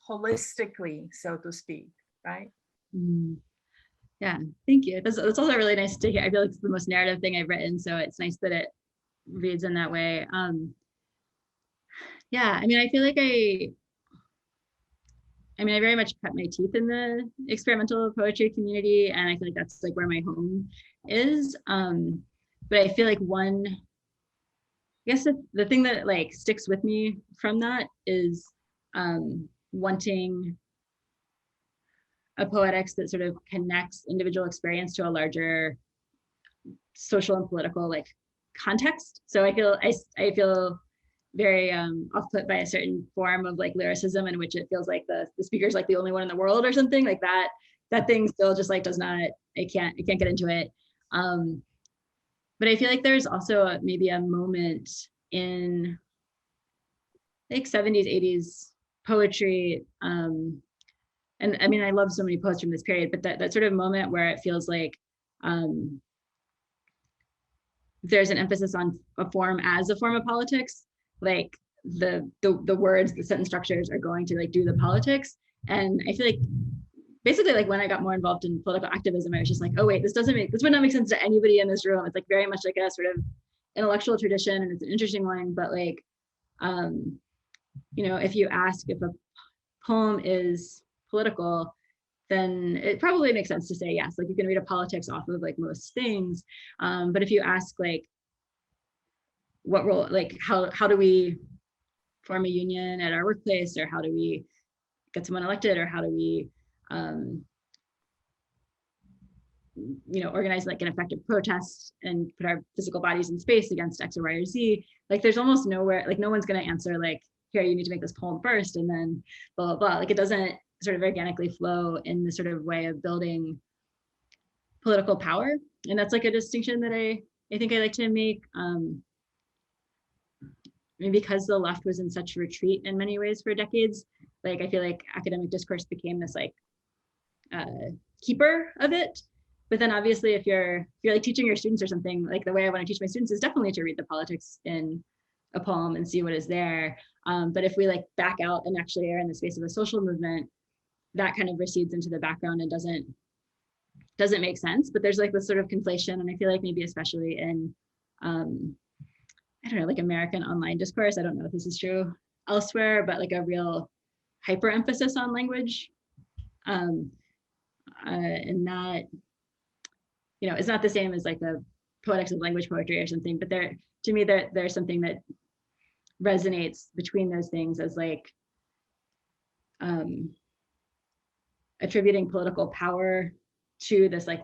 holistically, so to speak, right? Yeah, thank you. That's also really nice to hear. I feel like it's the most narrative thing I've written, so it's nice that it reads in that way. Yeah, I mean, I feel like I very much cut my teeth in the experimental poetry community, and I feel like that's like where my home is. But I feel like I guess the thing that like sticks with me from that is wanting a poetics that sort of connects individual experience to a larger social and political like context. So I feel very off-put by a certain form of like lyricism in which it feels like the speaker's like the only one in the world or something like that. That thing still just like does not, I can't get into it. But I feel like there's also maybe a moment in like 70s, 80s poetry. And I mean, I love so many poets from this period, but that sort of moment where it feels like there's an emphasis on a form as a form of politics, like the words, the sentence structures are going to like do the politics. And I feel like basically like when I got more involved in political activism, I was just like, oh wait, this would not make sense to anybody in this room. It's like very much like a sort of intellectual tradition, and it's an interesting one, but like, you know, if you ask if a poem is political, then it probably makes sense to say yes. Like you can read a politics off of like most things. But if you ask like, what role, like how do we form a union at our workplace, or how do we get someone elected, or how do we organize like an effective protest and put our physical bodies in space against X or Y or Z. Like there's almost nowhere, like no one's going to answer like, here, you need to make this poem first and then blah, blah, blah. Like it doesn't sort of organically flow in the sort of way of building political power. And that's like a distinction that I think I like to make. I mean, because the left was in such retreat in many ways for decades, like I feel like academic discourse became this like keeper of it. But then obviously if you're like teaching your students or something, like the way I want to teach my students is definitely to read the politics in a poem and see what is there. But if we like back out and actually are in the space of a social movement, that kind of recedes into the background and doesn't make sense. But there's like this sort of conflation, and I feel like maybe especially in I don't know, like American online discourse, I don't know if this is true elsewhere, but like a real hyper emphasis on language. And that, it's not the same as like the poetics of language poetry or something, but to me, there's something that resonates between those things as like attributing political power to this like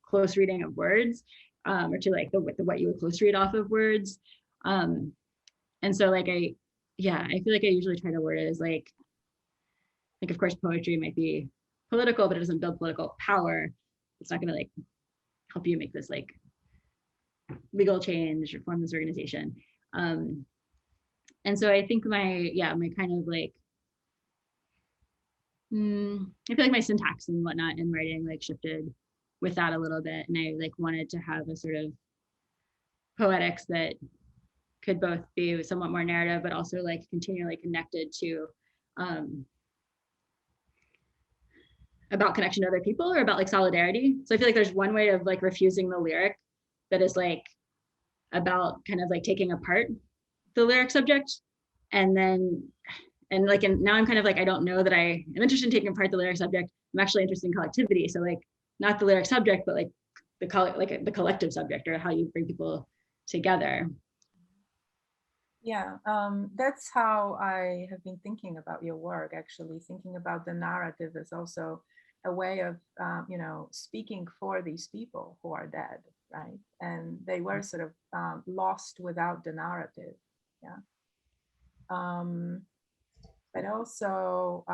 close reading of words, or to like the what you would close read off of words. And so like I feel like I usually try to word it as like of course poetry might be political, but it doesn't build political power. It's not going to like help you make this like legal change or form this organization. And so I think my kind of like I feel like my syntax and whatnot in writing like shifted with that a little bit, and I like wanted to have a sort of poetics that could both be somewhat more narrative, but also like continually connected to about connection to other people or about like solidarity. So I feel like there's one way of like refusing the lyric that is like about kind of like taking apart the lyric subject, and now I'm kind of like, I don't know that I am interested in taking apart the lyric subject. I'm actually interested in collectivity. So like not the lyric subject, but like the collective subject, or how you bring people together. Yeah, that's how I have been thinking about your work, actually. Thinking about the narrative is also a way of, speaking for these people who are dead, right? And they were sort of lost without the narrative, yeah. But also,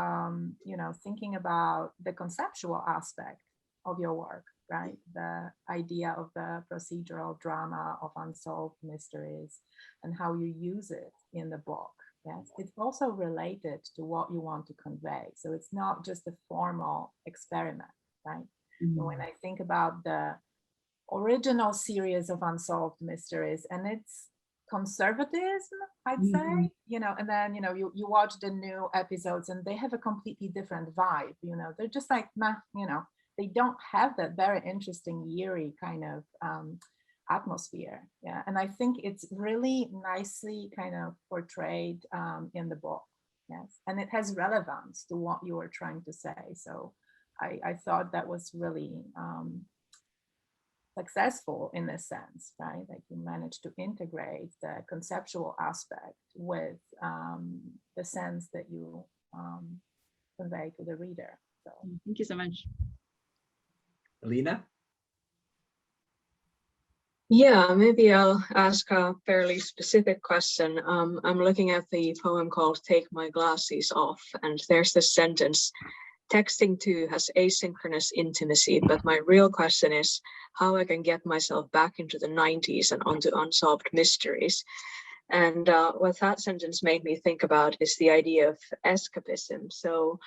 thinking about the conceptual aspect of your work, right? The idea of the procedural drama of unsolved mysteries and how you use it in the book. Yes, it's also related to what you want to convey. So it's not just a formal experiment, right? Mm-hmm. When I think about the original series of unsolved mysteries and its conservatism, I'd say, and then, you watch the new episodes and they have a completely different vibe, they're just like, they don't have that very interesting, eerie kind of atmosphere. Yeah. And I think it's really nicely kind of portrayed in the book. Yes. And it has relevance to what you were trying to say. So I thought that was really successful in this sense, right? Like you managed to integrate the conceptual aspect with the sense that you convey to the reader. So thank you so much. Elina? Yeah, maybe I'll ask a fairly specific question. I'm looking at the poem called Take My Glasses Off, and there's this sentence: texting too has asynchronous intimacy, but my real question is how I can get myself back into the 90s and onto unsolved mysteries. And what that sentence made me think about is the idea of escapism. So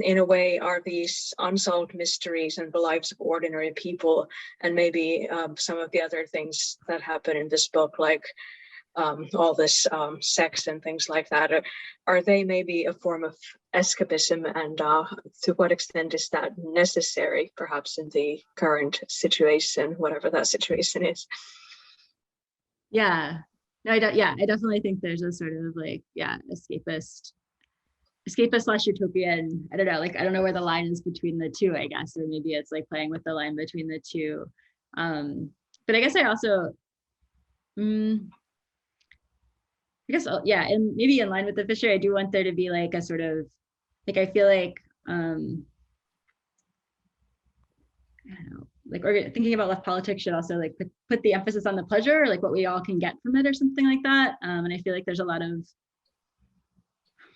in a way, are these unsolved mysteries and the lives of ordinary people, and maybe some of the other things that happen in this book, like all this sex and things like that, are they maybe a form of escapism, and to what extent is that necessary, perhaps in the current situation, whatever that situation is? Yeah, no, I definitely think there's a sort of like, escapist / utopian. I don't know, like I don't know where the line is between the two, I guess, or maybe it's like playing with the line between the two. But I guess I also, and maybe in line with the Fisher, I do want there to be like a sort of, like I feel like, I don't know, like thinking about left politics should also like put the emphasis on the pleasure, or like what we all can get from it or something like that. And I feel like there's a lot of,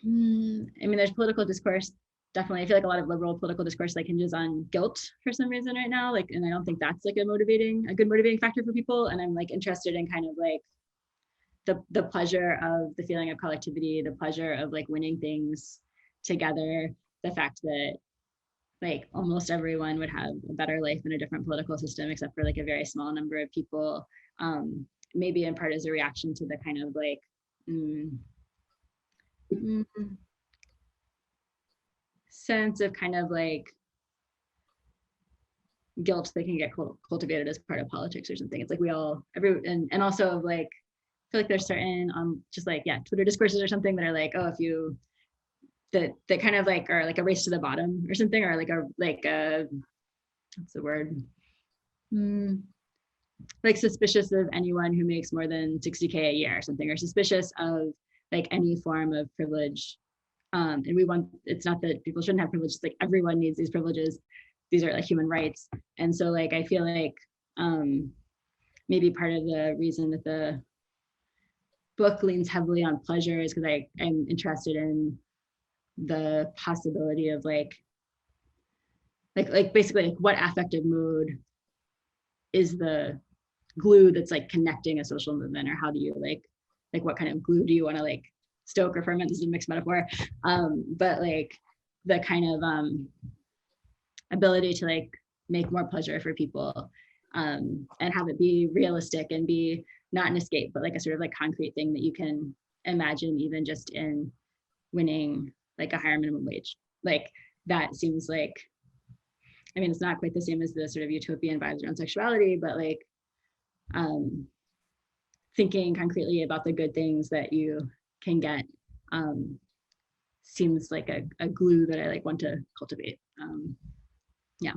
I mean, there's political discourse. Definitely, I feel like a lot of liberal political discourse like hinges on guilt for some reason right now. Like, and I don't think that's like a good motivating factor for people. And I'm like interested in kind of like the pleasure of the feeling of collectivity, the pleasure of like winning things together, the fact that like almost everyone would have a better life in a different political system, except for like a very small number of people. Maybe in part as a reaction to the kind of like sense of kind of like guilt that can get cultivated as part of politics or something. It's like we all, and also of like, I feel like there's certain just like, yeah, Twitter discourses or something that are like, oh, if you, that kind of like are like a race to the bottom or something, or like a what's the word? Like suspicious of anyone who makes more than 60K a year or something, or suspicious of like any form of privilege. And we want, it's not that people shouldn't have privilege, it's like everyone needs these privileges. These are like human rights. And so like, I feel like maybe part of the reason that the book leans heavily on pleasure is because I'm interested in the possibility of like basically like what affective mode is the glue that's like connecting a social movement, or how do you like what kind of glue do you want to like stoke or ferment? This is a mixed metaphor, but like the kind of ability to like make more pleasure for people, and have it be realistic and be not an escape, but like a sort of like concrete thing that you can imagine even just in winning like a higher minimum wage. Like that seems like, I mean, it's not quite the same as the sort of utopian vibes around sexuality, but like thinking concretely about the good things that you can get seems like a glue that I like want to cultivate. Yeah.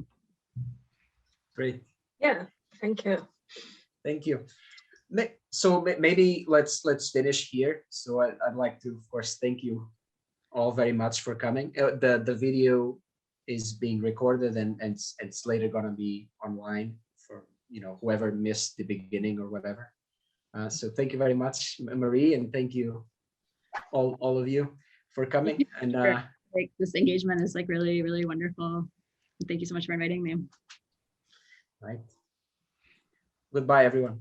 Great. Yeah, thank you. Thank you. So maybe let's finish here. So I'd like to, of course, thank you all very much for coming. The video is being recorded and it's later gonna be online for whoever missed the beginning or whatever. So thank you very much, Marie, and thank you all of you for coming. And like this engagement is like really, really wonderful. Thank you so much for inviting me. Right. Goodbye, everyone.